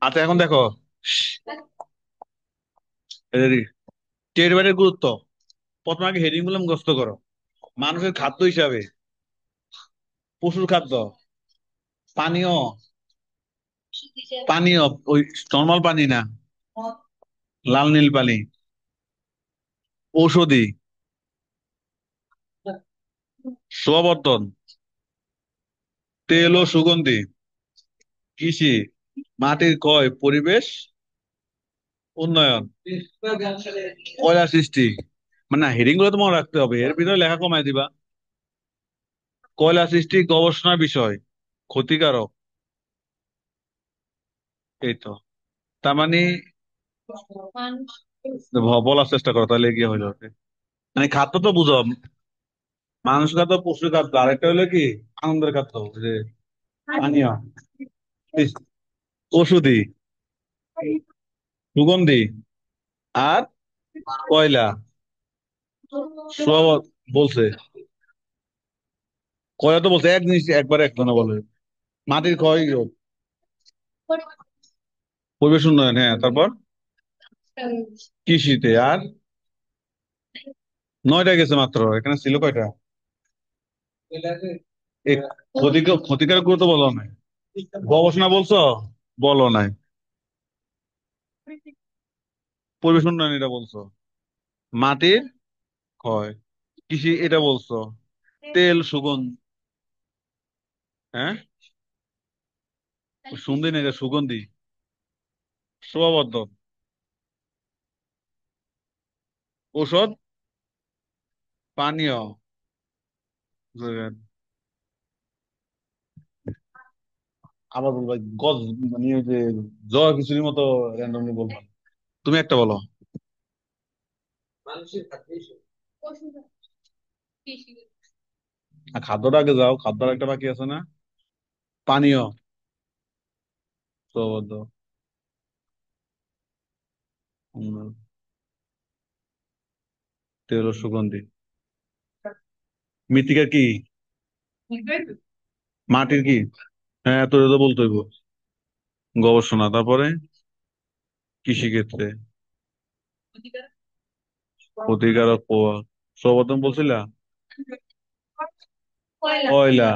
[SPEAKER 1] আচ্ছা, এখন দেখো টেরিবারের গুরুত্ব। প্রথমে আগে হেডিং গুলো মুখস্থ করো। মানুষের খাদ্য হিসাবে পশুর খাদ্য, পানীয়, পানীয় ওই নর্মাল পানি না, লাল নীল পানি, ঔষধি, শোভাবর্ধন, তেল ও সুগন্ধি, কৃষি, মাটির ক্ষয়, পরিবেশ উন্নয়ন, কয়লা সৃষ্টি। মানে হেডিং গুলো তো মনে রাখতে হবে, এর ভিতরে লেখা কমায় দিবা। কয়লা সৃষ্টি গবেষণার বিষয়, ক্ষতিকারক, এই তো। তার মানে বলার চেষ্টা করো তাহলে গিয়ে হইলো। মানে খাদ্য তো বুঝো, মানুষ খাদ্য, পশু খাদ্য, আরেকটা হলো কি আনন্দের খাদ্য, যে পানীয়, ওষুধি, সুগন্ধি, আর কয়লা। সব বলছে, কয়লা তো বলছে, এক জিনিস একবার এক না বলে। মাটির ক্ষয় রোধ, পরিবেশ উন্নয়ন, হ্যাঁ, তারপর কৃষিতে, আর 9টা গেছে মাত্র, এখানে ছিল কয়টা? এ ক্ষতিকারক গুলো তো বলো নাই, গবেষণা বলছো, বলো নাই, পরিবেশ উন্নয়ন এটা বলছো, মাটির ক্ষয়, কৃষি এটা বলছো, তেল সুগন্ধি, হ্যাঁ, সুগন্ধি না, এটা সুগন্ধি, শোভাবর্ধন, ঔষধ, পানীয়, আবার বলবো গজ, মানে ওই যে জ খিচুড়ির মতো র্যান্ডমলি বলবো। তুমি একটা বলো। আর খাদ্যটা আগে যাও, খাদ্যটা একটা বাকি আছে না, পানীয়, শোভাবর্ধন, তেল ও সুগন্ধি, মৃত্তিকার কি, মাটির কি, হ্যাঁ তোর তো বলতে হইব, গবেষণা, তারপরে কৃষি ক্ষেত্রে, ক্ষতিকারক প্রভাব, সর্বপ্রথম বলছিলা কয়লা,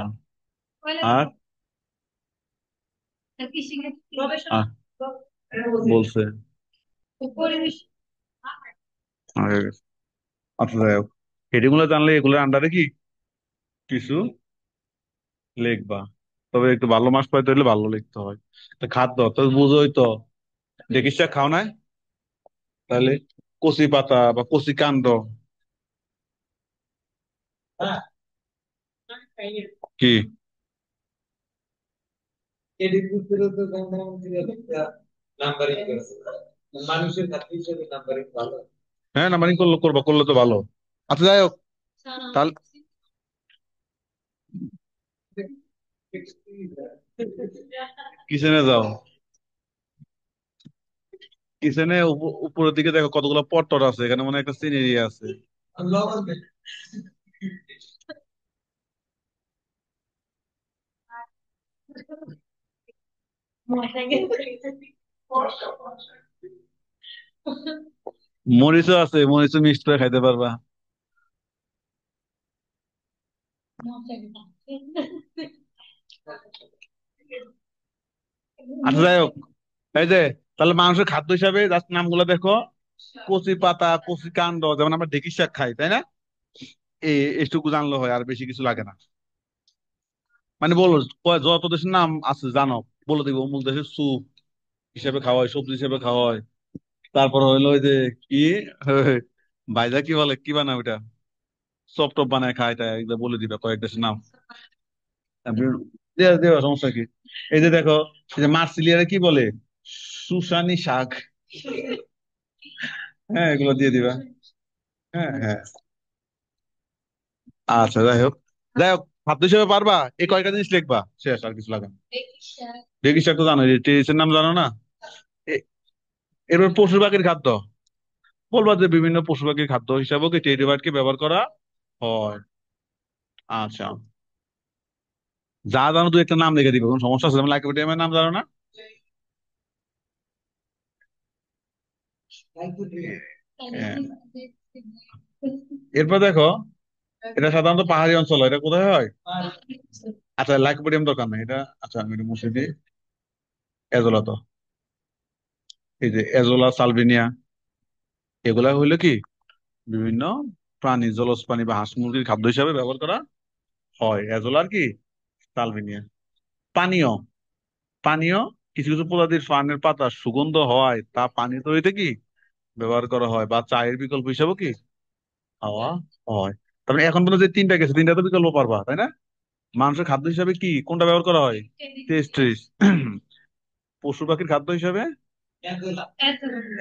[SPEAKER 1] আর আহ, বলছে আগে গেছে। আচ্ছা যাই হোক, এগুলো জানলে এগুলোর আন্ডারে কি কিছু লিখবা, তবে একটু ভালো মার্কস পাইতে হলে ভালো লিখতে হয়। তো খাদ্য তো বুঝোই তো, দেখিস খাও নাই তাহলে, কচি পাতা বা কচি কাণ্ড কি, হ্যাঁ নাম্বারিং করলে করবা, করলে তো ভালো। আচ্ছা যাই হোক, তাহলে কিচেনে যাও, কিচেনে উপরের দিকে দেখো কতগুলো পট্টর আছে, এখানে মনে হয় একটা সিনারি আছে। মরিচও আছে, মরিচও মিক্সড করে খাইতে পারবা। আচ্ছা যাই হোক, এই যে তাহলে মানুষের খাদ্য হিসাবে জাস্ট নামগুলো দেখো, কচি পাতা, কচি কাণ্ড, যেমন আমরা ঢেঁকি শাক খাই তাই না, এই এইটুকু জানলে হয়, আর বেশি কিছু লাগে না। মানে বলো, যত দেশের নাম আছে জানো, বলে দিবো অমুক দেশের স্যুপ হিসেবে খাওয়া হয়, সবজি হিসেবে খাওয়া হয়। তারপর হইলো ওই যে কি ভাইজা কি বলে, কি বানায় ওইটা, চপ টপ বানায় খায়, তাই এগুলো বলে দিবে কয়েক দেশের নাম। তারপর দেওয়া সমস্যা কি, এই যে দেখো, এই যে মার্সিলিয়ারে কি বলে, সুসানি শাক, হ্যাঁ এগুলো দিয়ে দিবা। হ্যাঁ হ্যাঁ, আচ্ছা যাই হোক, যাই হোক, খাদ্য হিসেবে পারবা এই কয়টা জিনিস লিখবা, শেষ, আর কিছু লাগে না। ঢেঁকি শাক তো জানো, টেরিসের নাম জানো না। এ- এরপর পশু পাখির খাদ্য, বলবা যে বিভিন্ন পশু পাখির খাদ্য হিসাবেও কি টেরি বার্ডকে ব্যবহার করা হয়। আচ্ছা, যা জানো তুই একটা নাম লিখে দিবে, কোনো সমস্যা আছে? যেমন লাইকোপিডিয়ামের নাম জানো না, হ্যাঁ, এরপর দেখো, এটা সাধারণত পাহাড়ি অঞ্চল হয়। এটা কোথায় হয়? আচ্ছা, লাইকোপোডিয়াম দরকার নাই এটা। আচ্ছা, আমি এটা মুছে দিই। এজোলা তো, এই যে এজোলা, সালভিনিয়া, এগুলা হইলো কি বিভিন্ন প্রাণী, জলজ প্রাণী বা হাঁস মুরগির খাদ্য হিসাবে ব্যবহার করা হয়। এজোলার কি, সালভিনিয়া। পানীয়, পানীয়, কিছু কিছু প্রজাতির ফার্নের পাতা সুগন্ধ হওয়ায় তা পানীয় তৈরিতে কি ব্যবহার করা হয়, বা চায়ের বিকল্প হিসাবে কি খাওয়া হয়। তার মানে এখন পর্যন্ত যে তিনটা গেছে, তিনটা তো বিকল্প পারবা, তাই না? মানুষের খাদ্য হিসাবে কি কোনটা ব্যবহার করা হয়? টেস্ট্রিজ। পশু পাখির খাদ্য হিসাবে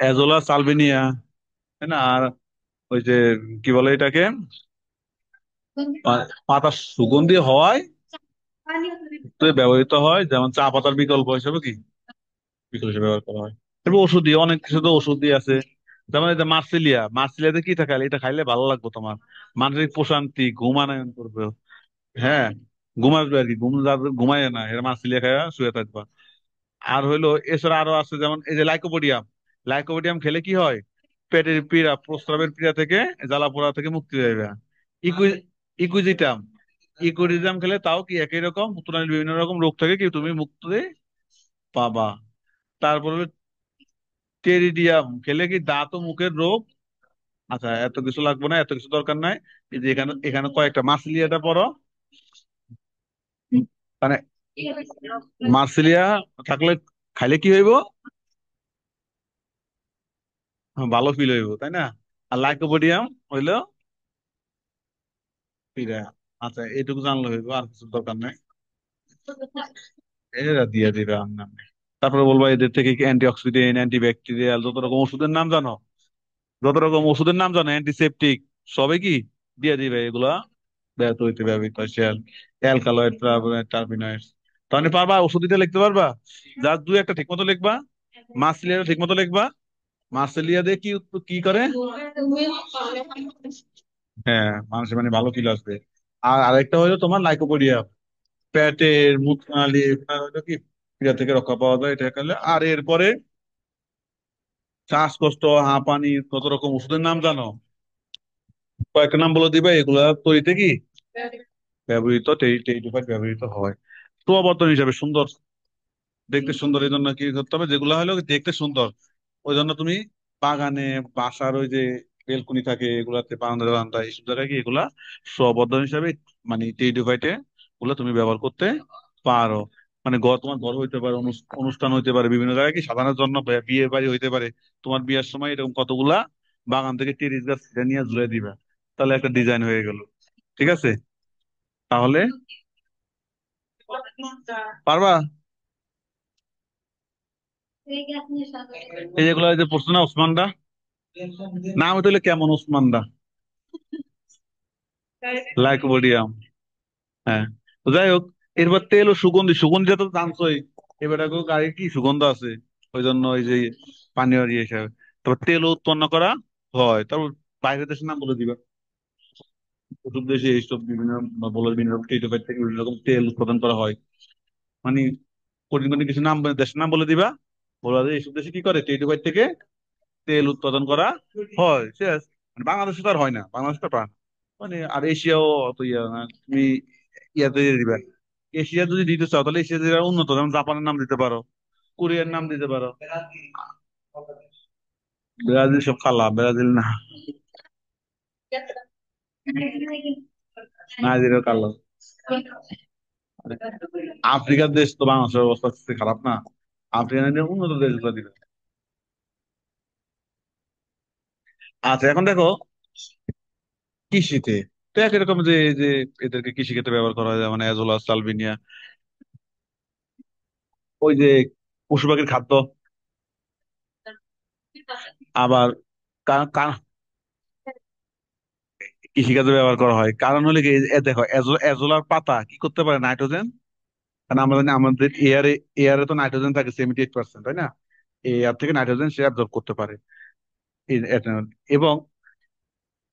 [SPEAKER 1] এজোলা, সালভিনিয়া, তাই না? আর ওই যে কি বলে এটাকে, পাতা সুগন্ধি হওয়ায় তো ব্যবহৃত হয়, যেমন চা পাতার বিকল্প হিসেবে কি বিকল্প হিসেবে ব্যবহার করা হয়। তারপর ওষুধি, অনেক কিছু তো ওষুধি আছে। যেমন এই যে মার্সিলিয়া, মার্সিলিয়াতে কি থাকে, এটা খাইলে ভালো লাগবে তোমার, মানসিক প্রশান্তি, ঘুমানয়ন করবে। হ্যাঁ, ঘুমাবে আর কি, ঘুমায় না, এরা মার্সিলিয়া খায় শুয়ে থাকবা। আর হইলো এছাড়া আরো আছে, যেমন এই যে লাইকোপোডিয়াম, লাইকোপোডিয়াম খেলে কি হয়, পেটের পীড়া, প্রস্রাবের পীড়া থেকে, জ্বালা পোড়া থেকে মুক্তি পাইবে। ইকুই ইকুইজিটাম, ইকুইজিটাম খেলে তাও কি একই রকম মূত্রনালীর বিভিন্ন রকম রোগ থেকে কি তুমি মুক্তি পাবা। তারপরে টেরিডিয়াম খেলে কি দাঁত ও মুখের রোগ। আচ্ছা, এত কিছু লাগবে না, এত কিছু দরকার নাই। এই যে এখানে এখানে কয়েকটা মাসিলিয়াটা পড়ো, মানে মার্সেলিয়া থাকলে খাইলে কি হইব, ভালো ফিল হইব, তাই না? আর লাইকোপোডিয়াম হইলো পিড়া। আচ্ছা, এইটুকু জানলে হইব, আর কিছু দরকার নাই। এরা দিয়ে দিবে নাম। তারপরে বলবো এদের থেকে কি অ্যান্টি অক্সিডেন্ট, অ্যান্টি ব্যাকটেরিয়াল, যত রকম ওষুধের নাম জানো, যত রকম ওষুধের নাম জানো, অ্যান্টিসেপটিক, সবে কি দিয়ে দিবে এগুলা। ব্যবহৃত হইতে ব্যবহৃত হয় অ্যালকালয়েড, টার্বিনয়েড। তাহলে পারবা, ওষুধ দিতে লিখতে পারবা? যার দুই একটা ঠিক মতো লিখবা, মার্সেলিয়া ঠিক মতো লিখবা। মার্সেলিয়া দিয়ে কি কি করে? হ্যাঁ, মানুষের মানে ভালো ফিল আসবে। আর আরেকটা হলো তোমার লাইকোপোডিয়া, পেটের মূত্রনালী, এটা হলো কি পীড়া থেকে রক্ষা পাওয়া যায় এটা খেলে। আর এরপরে শ্বাসকষ্ট, হাঁপানি, কত রকম ওষুধের নাম জানো? কয়েকটা নাম বলে দিবে, এগুলা তৈরিতে কি ব্যবহৃত, টেরিডোফাইট ব্যবহৃত হয়। প্রবর্তন হিসাবে সুন্দর, দেখতে সুন্দর, এই জন্য কি করতে হবে, যেগুলো হলো দেখতে সুন্দর, ওই জন্য তুমি বাগানে, বাসার ওই যে বেলকুনি থাকে, এগুলাতে, বারান্দা বারান্দা, এইসব জায়গায় কি এগুলা স্ববর্ধন হিসাবে, মানে টেরিডোফাইটে গুলো তুমি ব্যবহার করতে পারো। মানে ঘর, তোমার ঘর হইতে পারে, অনুষ্ঠান হইতে পারে, বিভিন্ন জায়গায় কি সাজানোর জন্য, বিয়ে বাড়ি হইতে পারে, তোমার বিয়ের সময় এরকম কতগুলা বাগান থেকে টেরিস গাছ ছিঁড়ে নিয়ে ঝুলে দিবা, তাহলে একটা ডিজাইন হয়ে গেল। ঠিক আছে, তাহলে পারবা। এই যেগুলো, এই যে পড়ছো না ওসমানদা, নাম হইতে হলে কেমন ওসমানদা, লাইকোপোডিয়াম। হ্যাঁ, তো যাই হোক, এরপর তেল ও সুগন্ধি, সুগন্ধিটা তো জানছোই, এবার গাড়ি কি সুগন্ধ আছে, ওই জন্য ওই যে পানীয় ইয়ে হিসাবে। তারপর তেল উৎপন্ন করা হয়। তারপর বাইরের দেশের নাম বলে দিবা। ওসব দেশে এইসব বিভিন্ন, বা বলে বিভিন্ন রকম টেরিডোফাইট থেকে বিভিন্ন রকম তেল উৎপাদন করা হয়। মানে কঠিন কঠিন কিছু নাম, দেশের নাম বলে দিবা, বলবা যে এইসব দেশে কি করে, টেরিডোফাইট থেকে তেল উৎপাদন করা হয়, শেষ। মানে বাংলাদেশে তো আর হয় না, বাংলাদেশে তো পায় না। মানে আর এশিয়াও অত ইয়া না, তুমি ইয়াতে দিয়ে দিবা। এশিয়া যদি দিতে চাও, তাহলে এশিয়া যেটা উন্নত, যেমন জাপানের নাম দিতে পারো, কোরিয়ার নাম দিতে পারো। ব্রাজিল সব খালা, ব্রাজিল না, নাইজেরিয়া কালো। আফ্রিকার দেশ তো বাংলাদেশের অবস্থা খারাপ না, আফ্রিকান উন্নত দেশগুলো দিবে। আচ্ছা, এখন দেখো কৃষিতে তো একই রকম, যে যে এদেরকে কৃষি ক্ষেত্রে ব্যবহার করা হয়, মানে এজোলা, সালভিনিয়া, ওই যে পশু পাখির খাদ্য। আবার কৃষিকাজে ব্যবহার করা হয়, কারণ হলে কি, দেখো এজোলার পাতা কি করতে পারে, নাইট্রোজেন। কারণ আমরা জানি আমাদের এয়ারে তো নাইট্রোজেন থাকে 78%, তাই না? এয়ার থেকে নাইট্রোজেন সে অ্যাবজর্ব করতে পারে। এবং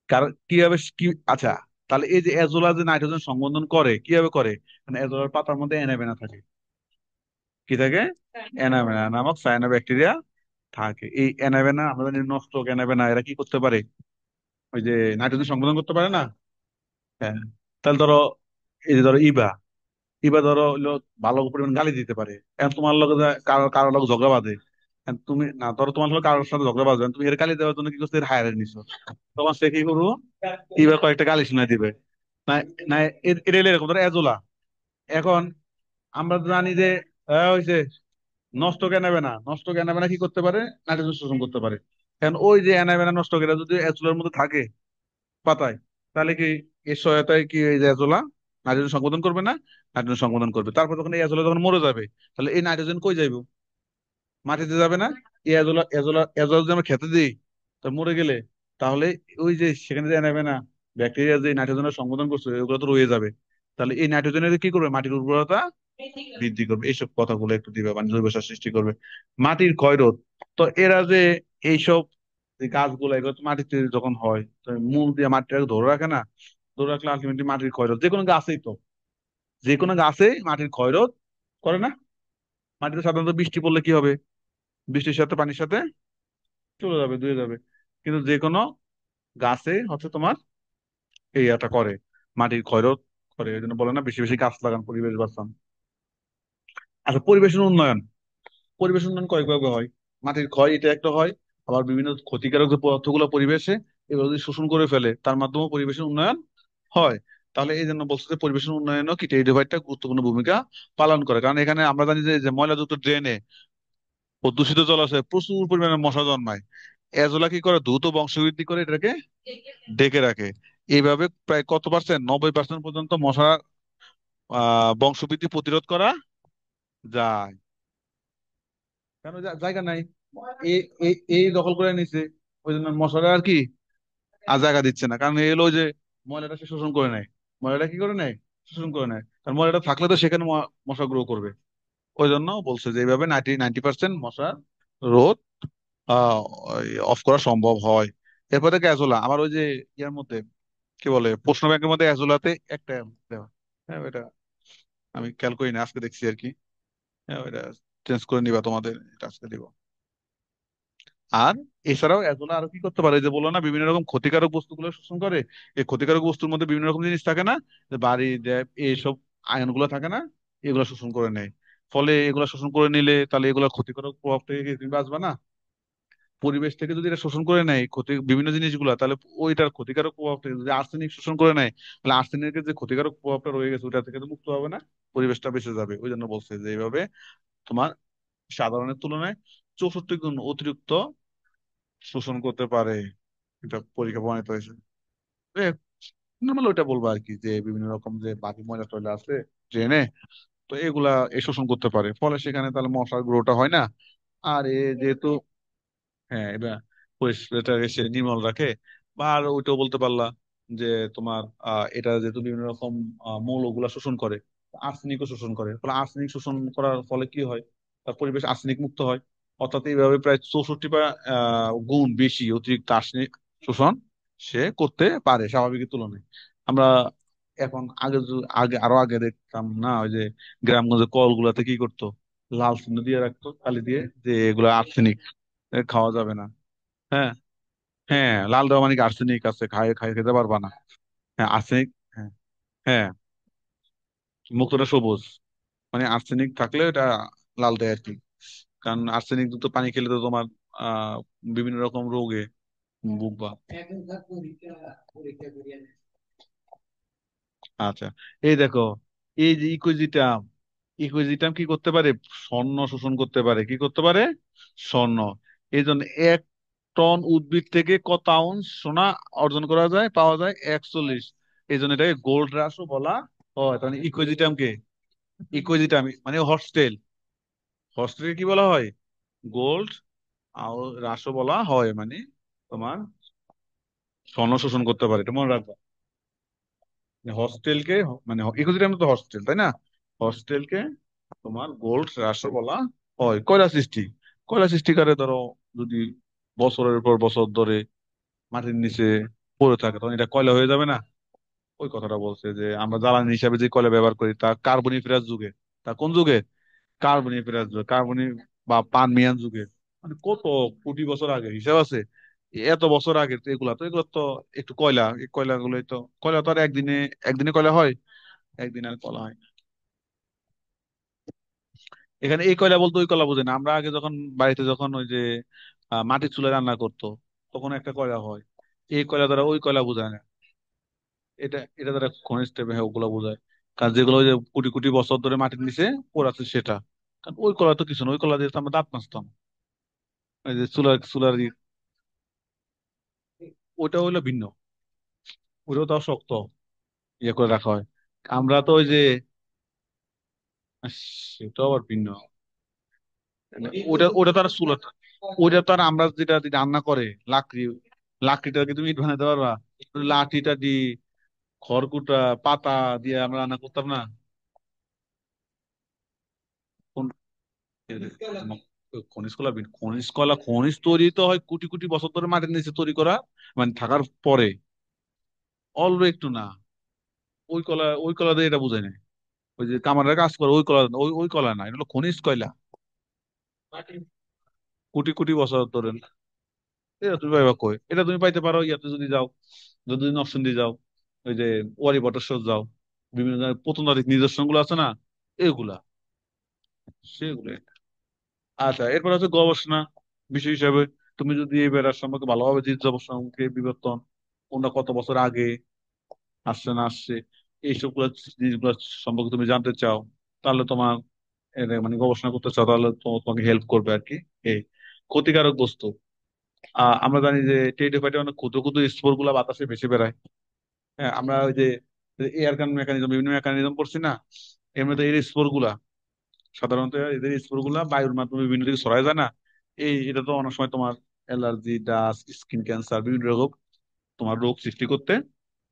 [SPEAKER 1] কারণ কিভাবে কি, আচ্ছা, তাহলে এই যে এজোলা যে নাইট্রোজেন সংবন্ধন করে কিভাবে করে, মানে এজোলার পাতার মধ্যে অ্যানাবেনা থাকে, কি থাকে, অ্যানাবেনা নামক সায়ানো ব্যাকটেরিয়া থাকে। এই অ্যানাবেনা, আমরা জানি নষ্ট অ্যানাবেনা, এরা কি করতে পারে, ওই যে নাইট্রোজেন সংশোধন করতে পারে না। হ্যাঁ। তাহলে ধরো এই যে ধরো ইবা, ইবা ধরো হইলো ভালো পরিমাণ গালি দিতে পারে। এখন তোমার লগে কারো কারো লগে ঝগড়া বাঁধে, এখন তুমি না ধরো তোমার লগে কারোর সাথে ঝগড়া বাঁধবে, তুমি এর গালি দেওয়ার জন্য কি করছো, এর হায়ার নিছো, তোমার সে কি করবো, এবার কয়েকটা গালি শুনে দিবে। না, না, এটা হলো এরকম ধরো এজোলা। এখন আমরা তো জানি যে হয়েছে নষ্ট জ্ঞান নেবে না, নষ্ট জ্ঞান নেবে না কি করতে পারে, নাইট্রোজেন শোষণ করতে পারে। এখন ওই যে অ্যানাবেনা নষ্ট করে যদি এজোলার মধ্যে থাকে পাতায়, তাহলে কি এর সহায়তায় কি এই যে এজোলা নাইট্রোজেন সংশোধন করবে না, নাইট্রোজেন সংশোধন করবে। তারপর যখন এই এজোলা যখন মরে যাবে, তাহলে এই নাইট্রোজেন কই যাইব, মাটিতে যাবে না। এই এজোলা এজোলা এজোলা যদি আমরা খেতে দিই, তো মরে গেলে, তাহলে ওই যে সেখানে যে নেবে না ব্যাকটেরিয়া যে নাইট্রোজেনের সংশোধন করছে ওগুলো তো রয়ে যাবে। তাহলে এই নাইট্রোজেনের কি করবে, মাটির উর্বরতা বৃদ্ধি করবে, এইসব কথাগুলো একটু দিবে, মানে জৈব সার সৃষ্টি করবে। মাটির ক্ষয়রোধ, তো এরা যে এইসব যে গাছগুলো এগুলো তো মাটিতে যখন হয় তো মূল দিয়ে মাটিটাকে ধরে রাখে না, ধরে রাখলে আলটিমেটলি মাটির ক্ষয়রোধ, যে কোনো গাছেই তো, যে কোনো গাছেই মাটির ক্ষয়রোধ করে না। মাটিতে সাধারণত বৃষ্টি পড়লে কি হবে, বৃষ্টির সাথে পানির সাথে চলে যাবে, ধুয়ে যাবে। কিন্তু যে কোনো গাছে হচ্ছে তোমার এই এটা করে, মাটির ক্ষয়রোধ করে। এই জন্য বলে না বেশি বেশি গাছ লাগান, পরিবেশ বাঁচান। আচ্ছা, পরিবেশের উন্নয়ন, পরিবেশ উন্নয়ন কয়েকভাবে হয়। মাটির ক্ষয় এটা একটা হয়, আবার বিভিন্ন ক্ষতিকারক যে পদার্থগুলো পরিবেশে, এগুলো যদি শোষণ করে ফেলে তার মাধ্যমে পরিবেশের উন্নয়ন হয়। তাহলে এই জন্য বলছে যে পরিবেশের উন্নয়নও কি এই ডিভাইডটা গুরুত্বপূর্ণ ভূমিকা পালন করে, কারণ এখানে আমরা জানি যে যে ময়লাযুক্ত ড্রেনে ও দূষিত জলাশয়ে প্রচুর পরিমাণে মশা জন্মায়। এজোলা কি করে, দ্রুত বংশবৃদ্ধি করে এটাকে ডেকে রাখে। এইভাবে প্রায় কত পার্সেন্ট, 90% পর্যন্ত মশা বংশবৃদ্ধি প্রতিরোধ করা যায়। কেন জায়গা নাই, এই এই দখল করে নিছে, ওই জন্য মশারা আর কি আর জায়গা দিচ্ছে না, কারণ এলো যে ময়লাটা সে শোষণ করে নেয়, ময়লাটা কি করে নেয়, শোষণ করে নেয়। কারণ ময়লাটা থাকলে তো সেখানে মশা গ্রো করবে। ওই জন্য বলছে যে এইভাবে 90% মশা রোধ আহ অফ করা সম্ভব হয়। এরপর থেকে অ্যাজোলা আমার ওই যে ইয়ার মধ্যে কি বলে প্রশ্ন ব্যাংকের মধ্যে অ্যাজোলাতে একটা দেওয়া। হ্যাঁ, ওইটা আমি খেয়াল করি না, আজকে দেখছি আর কি। হ্যাঁ, ওইটা চেঞ্জ করে নিবা, তোমাদের এটা আজকে দিব। আর এছাড়াও এগুলো আরো কি করতে পারে, এই যে বললো না বিভিন্ন রকম ক্ষতিকারক বস্তুগুলো শোষণ করে। এই ক্ষতিকারক বস্তুর মধ্যে বিভিন্ন রকম জিনিস থাকে না, যে বাড়ি ড্যাপ এইসব আয়নগুলো থাকে না, এগুলো শোষণ করে নেয়। ফলে এগুলো শোষণ করে নিলে তাহলে এগুলো ক্ষতিকারক প্রভাব থেকে কি তুমি বাঁচবা না। পরিবেশ থেকে যদি এটা শোষণ করে নেয় ক্ষতি বিভিন্ন জিনিসগুলো, তাহলে ওইটার ক্ষতিকারক প্রভাব থেকে যদি আর্সেনিক শোষণ করে নেয়, তাহলে আর্সেনিকের যে ক্ষতিকারক প্রভাবটা রয়ে গেছে ওটা থেকে তো মুক্ত হবে না, পরিবেশটা বেঁচে যাবে। ওই জন্য বলছে যে এইভাবে তোমার সাধারণের তুলনায় 64 গুণ অতিরিক্ত শোষণ করতে পারে। এটা পরীক্ষা প্রমাণিত হয়েছে। নর্মাল ওইটা বলবো আর কি, যে বিভিন্ন রকম যে বাকি ময়লা টয়লা আছে ড্রেনে, তো এগুলা এ শোষণ করতে পারে, ফলে সেখানে তাহলে মশার গ্রোটা হয় না। আর এ যেহেতু হ্যাঁ এবার পরিবেশটা এসে নির্মল রাখে। বা আর ওইটাও বলতে পারলা যে তোমার এটা যেহেতু বিভিন্ন রকম মৌলগুলা শোষণ করে, আর্সেনিকও শোষণ করে, ফলে আর্সেনিক শোষণ করার ফলে কি হয়, তার পরিবেশ আর্সেনিক মুক্ত হয়। অর্থাৎ এইভাবে প্রায় 64 বা গুণ বেশি অতিরিক্ত আর্সেনিক শোষণ সে করতে পারে স্বাভাবিকের তুলনায়। আমরা এখন আগে আগে আরো আগে দেখতাম না, ওই যে গ্রামগঞ্জে কলগুলাতে কি করতো, লাল চিহ্ন দিয়ে রাখতো কালি দিয়ে, যে এগুলো আর্সেনিক, খাওয়া যাবে না। হ্যাঁ, হ্যাঁ, লাল দেওয়া মানে কি আর্সেনিক আছে, খাই খাই খেতে পারবা না। হ্যাঁ, আর্সেনিক। হ্যাঁ, হ্যাঁ, মুক্তটা সবুজ, মানে আর্সেনিক থাকলে এটা লাল দেয় আর কি। কারণ আর্সেনিক যুক্ত পানি খেলে তো তোমার আহ বিভিন্ন রকম রোগে ভুগবা। আচ্ছা, এই দেখো, এই যে ইকোজিটাম, ইকোজিটাম কি করতে পারে, স্বর্ণ শোষণ করতে পারে, কি করতে পারে, স্বর্ণ। এই জন্য 1 টন উদ্ভিদ থেকে কত আউন্স সোনা অর্জন করা যায়, পাওয়া যায় 41। এই জন্য এটাকে গোল্ড রাশও বলা হয়। তাহলে ইকোজিটামকে, ইকোজিটাম মানে হর্সটেল, হর্সটেল কি বলা হয়, গোল্ড রাশও বলা হয়, মানে তোমার স্বর্ণ শোষণ করতে পারে, এটা মনে রাখবা। হস্টেলকে মানে ইকোসিস্টেম তো হস্টেল, তাই না, হস্টেলকে তোমার গোল্ড রাশি বলা হয়। কয়লা সৃষ্টি, কয়লা সৃষ্টি করে ধরো যদি বছরের পর বছর ধরে মাটির নিচে পড়ে থাকে, তখন এটা কয়লা হয়ে যাবে না। ওই কথাটা বলছে যে আমরা জ্বালানি হিসাবে যে কয়লা ব্যবহার করি তা কার্বনিফেরাস যুগে, তা কোন যুগে, কার্বনিফেরাস যুগে, কার্বনি বা পার্মিয়ান যুগে, মানে কত কোটি বছর আগে হিসাব আছে। এত বছর আগে তো এগুলো তো একটু কয়লা, এই কয়লা গুলোই তো, কয়লা তো আর একদিনে, একদিনে কয়লা হয়, একদিন আর কয়লা হয় না। এখানে এই কয়লা বলতে ওই কয়লা বোঝে না। আমরা আগে যখন বাড়িতে যখন ওই যে মাটির চুলায় রান্না করতো, তখন একটা কয়লা হয়, এই কয়লা দ্বারা ওই কয়লা বোঝায় না। এটা দ্বারা খনিজ টাইপের, হ্যাঁ ওগুলা বোঝায়। কারণ যেগুলো ওই যে কোটি কোটি বছর ধরে মাটির নিচে পড়ে আছে সেটা। কারণ ওই কলা তো কিছু না, ওই কলা দিয়ে তো আমরা দাঁত মাজতাম। ওই যে চুলার ওইটা হইলো ভিন্ন, ওইটাও তাও শক্ত, ইয়ে করে রাখা হয়। আমরা তো ওই যে আস, সেটাও আবার ভিন্ন। ওটা ওটা তো আর চুলা, ওইটা তো আর আমরা যেটা দিয়ে রান্না করে লাকড়ি, লাকড়িটা কি তুমি ইট বানাতে পারবা? লাঠিটা দি, খড়কুটা, পাতা দিয়ে আমরা রান্না করতাম না? কোন খনিজ কলা খনিজ কলা, খনিজ তৈরি তো হয় কোটি কোটি বছর ধরে মাটির নিচে তৈরি করা, মানে থাকার পরে। অল্প একটু না, ওই কলা দিয়ে এটা বোঝায় না। ওই যে কামারের কাজ করে ওই কলা, ওই কলা না, এটা হলো খনিজ কয়লা, কোটি কোটি বছর ধরে। এটা তুমি পাইবা কই? এটা তুমি পাইতে পারো ইয়াতে যদি যাও, যদি নরসিংদী যাও, ওই যে ওয়ারি বটেশ্বর যাও, বিভিন্ন ধরনের প্রত্নতাত্ত্বিক নিদর্শন গুলো আছে না, এগুলা, সেগুলো। আচ্ছা, এরপর হচ্ছে গবেষণা বিষয় হিসাবে, তুমি যদি এই বেড়ার সম্পর্কে ভালোভাবে জীবকে বিবর্তন কোনটা কত বছর আগে আসছে না আসছে, এইসব গুলো জিনিসগুলো সম্পর্কে তুমি জানতে চাও, তাহলে তোমার মানে গবেষণা করতে চাও, তাহলে তোমাকে হেল্প করবে আর কি। এই ক্ষতিকারক বস্তু, আমরা জানি যে টেরিডোফাইটে অনেক ক্ষুদ্র ক্ষুদ্র স্পোর গুলা বাতাসে ভেসে বেড়ায়। হ্যাঁ, আমরা ওই যে এয়ার গান মেকানিজম, বিভিন্ন মেকানিজম পড়ছি না, এর মধ্যে এর স্পোর গুলা, সাধারণত এদের স্পোর গুলা বায়ুর মাধ্যমে বিভিন্ন দিকে ছড়ায় যায় না। এটা তো অনেক সময় তোমার অ্যালার্জি, ডাস্ট, স্কিন ক্যান্সার, বিভিন্ন রোগ, তোমার রোগ সৃষ্টি করতে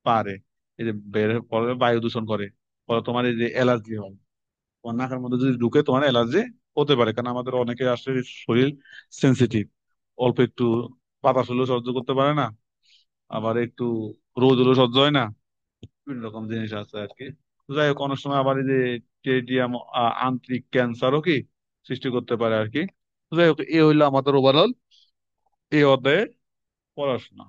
[SPEAKER 1] পারে। এই যে বের পরে বায়ু দূষণ করে, ফলে তোমার এই যে অ্যালার্জি হয়, তোমার নাকের মধ্যে যদি ঢুকে তোমার অ্যালার্জি হতে পারে। কারণ আমাদের অনেকে আসলে শরীর সেন্সিটিভ, অল্প একটু বাতাস হলেও সহ্য করতে পারে না, আবার একটু রোদ হলেও সহ্য হয় না, বিভিন্ন রকম জিনিস আছে আর কি। তো যাই হোক, অনেক সময় আবার এই যে টেডিয়াম আন্ত্রিক ক্যান্সারও কি সৃষ্টি করতে পারে আর কি। তো যাই হোক, এ হইলো আমাদের ওভারঅল এই অধ্যায়ে পড়াশোনা।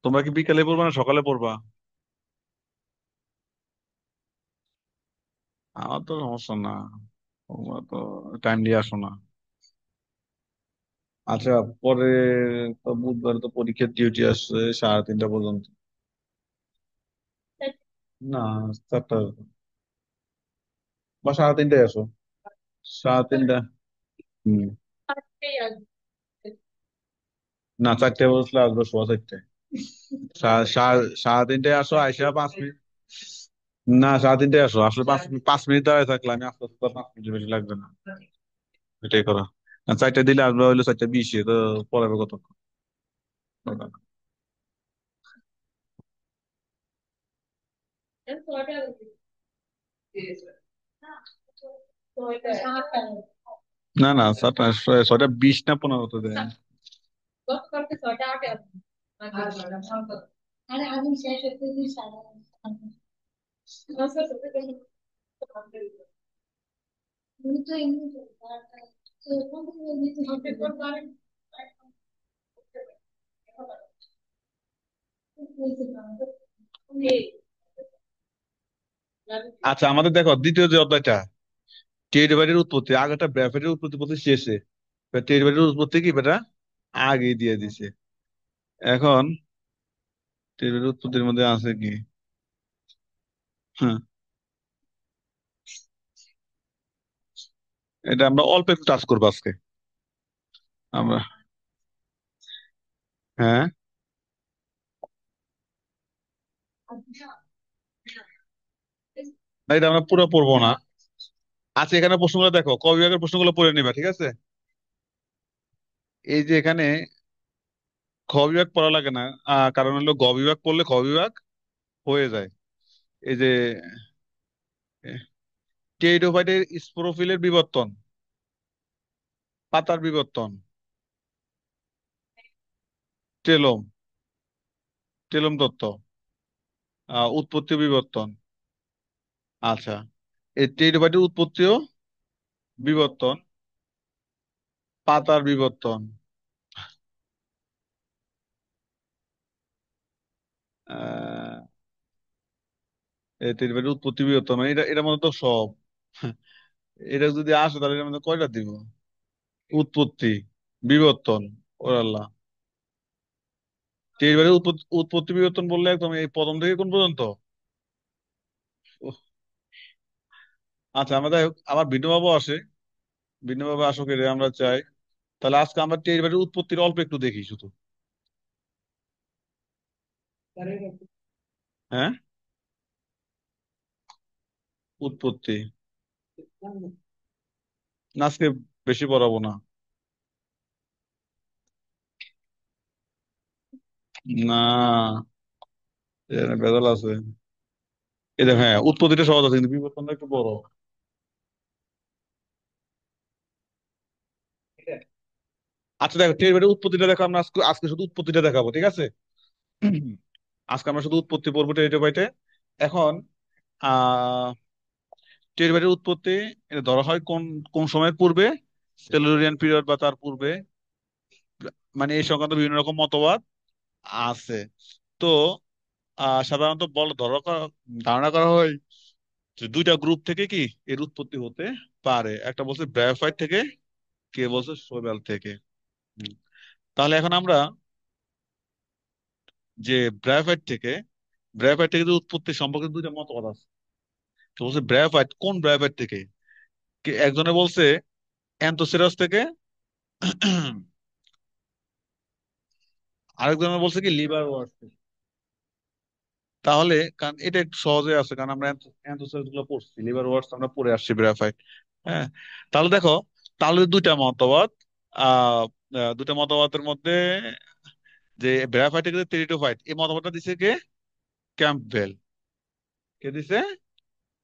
[SPEAKER 1] তোমরা কি বিকালে পড়বা না সকালে পড়বা? আমার তো সমস্যা না, তোমরা তো টাইম দিয়ে আসো না। আচ্ছা, পরে তো বুধবার তো পরীক্ষার ডিউটি আসছে 3:30 পর্যন্ত। না, 4টা বা 3:30 আসো। 3:30। হম। না, 4টায় বসলে আসবো, 4:15। 3:30 আসো, আইসা 5 মিনিট। না, 3:30 আসো, আসলে 5 মিনিট দাঁড়ায় থাকলে আমি আস্তে আস্তে 5 মিনিট বেশি লাগবে না। এটাই করো। আর 4টায় দিলে আসবে হইলো 4:20, তো পড়াবে কতক্ষণ? না না, 6:20 না 15 তো দেয়। আচ্ছা, আমাদের দেখো দ্বিতীয় যে অধ্যায়টা, টেরিবারের উৎপত্তি, আগেটা ব্র্যাফেটের উৎপত্তি বলতে শেষে, টেরিবারের উৎপত্তি কি বেটা আগে দিয়ে দিছে। এখন টেরিবারের উৎপত্তির মধ্যে আছে কি? হ্যাঁ, এটা আমরা অল্প একটু টাচ করবো আজকে। আমরা, হ্যাঁ, না, এটা আমরা পুরো পড়বো না। আচ্ছা, এখানে প্রশ্নগুলো দেখো, ক বিভাগের প্রশ্নগুলো পড়ে নিবা, ঠিক আছে? এই যে এখানে খ বিভাগ পড়া লাগে না, কারণ হলো গ বিভাগ পড়লে খ বিভাগ হয়ে যায়। এই যে টেরিডোফাইটের স্পোরোফিলের বিবর্তন, পাতার বিবর্তন, টেলোম, টেলোম তত্ত্ব, উৎপত্তি ও বিবর্তন। আচ্ছা, এই টেরিডোফাইটের উৎপত্তিও বিবর্তন, পাতার বিবর্তন। আহ ডেরিভেটিভ উৎপত্তি বিবর্তন, মানে এটা এটা মনে তো সব। এটা যদি আসে তাহলে এর মধ্যে কয়টা দিব? উৎপত্তি, বিবর্তন, ও আল্লাহ। ডেরিভেটিভ উৎপত্তি উৎপত্তি বিবর্তন বললে একদম এই প্রথম থেকে কোন পর্যন্ত? উহ, আচ্ছা, আমরা যাই হোক, আমার ভিন্নভাবে আসে, ভিন্নভাবে আসুক, এটা আমরা চাই। তাহলে আজকে আমরা ডেরিভেটিভ উৎপত্তির অল্প একটু দেখি শুধু। হ্যাঁ, উৎপত্তি। না, আজকে বেশি পড়াবো না। না, এখানে ভেজাল আছে। এই দেখ, হ্যাঁ, উৎপত্তিটা সহজ আছে কিন্তু বিবর্তনটা একটু বড়। আচ্ছা দেখো, ডেরিভেটিভ উৎপত্তিটা দেখো, আমরা আজকে আজকে শুধু উৎপত্তিটা দেখাবো, ঠিক আছে? আজকে আমরা শুধু উৎপত্তি পড়বো ডেরিভেটিভ বাইটে। এখন আহ ডেরিভেটিভ উৎপত্তি এটা ধরা হয় কোন কোন সময়ের পূর্বে? সেলুরিয়ান পিরিয়ড বা তার পূর্বে। মানে এই সংক্রান্ত বিভিন্ন রকম মতবাদ আছে। তো সাধারণত ধারণা করা হয় যে দুইটা গ্রুপ থেকে কি এর উৎপত্তি হতে পারে। একটা বলছে ব্রায়োফাইট থেকে, কে বলছে শৈবাল থেকে। হুম। তাহলে এখন আমরা যে ব্রায়োফাইট থেকে, ব্রায়োফাইট থেকে যে উৎপত্তি সম্পর্কে দুইটা মতবাদ আছে। তো বলছে ব্রায়োফাইট কোন ব্রায়োফাইট থেকে, একজনে বলছে অ্যান্থোসেরাস থেকে, আরেকজনে বলছে কি লিভার ওয়ার্স থেকে। তাহলে কারণ এটা একটু সহজে আছে, কারণ আমরা অ্যান্থোসেরাস গুলো পড়ছি, লিভার ওয়ার্স আমরা পড়ে আসছি ব্রায়োফাইট। হ্যাঁ, তাহলে দেখো, তাহলে দুইটা মতবাদ, আহ দুইটা মতবাদের মধ্যে যে ব্রায়োফাইট থেকে টেরিডোফাইট, এই মতবাদটা দিছে কে? ক্যাম্পবেল। কে দিছে?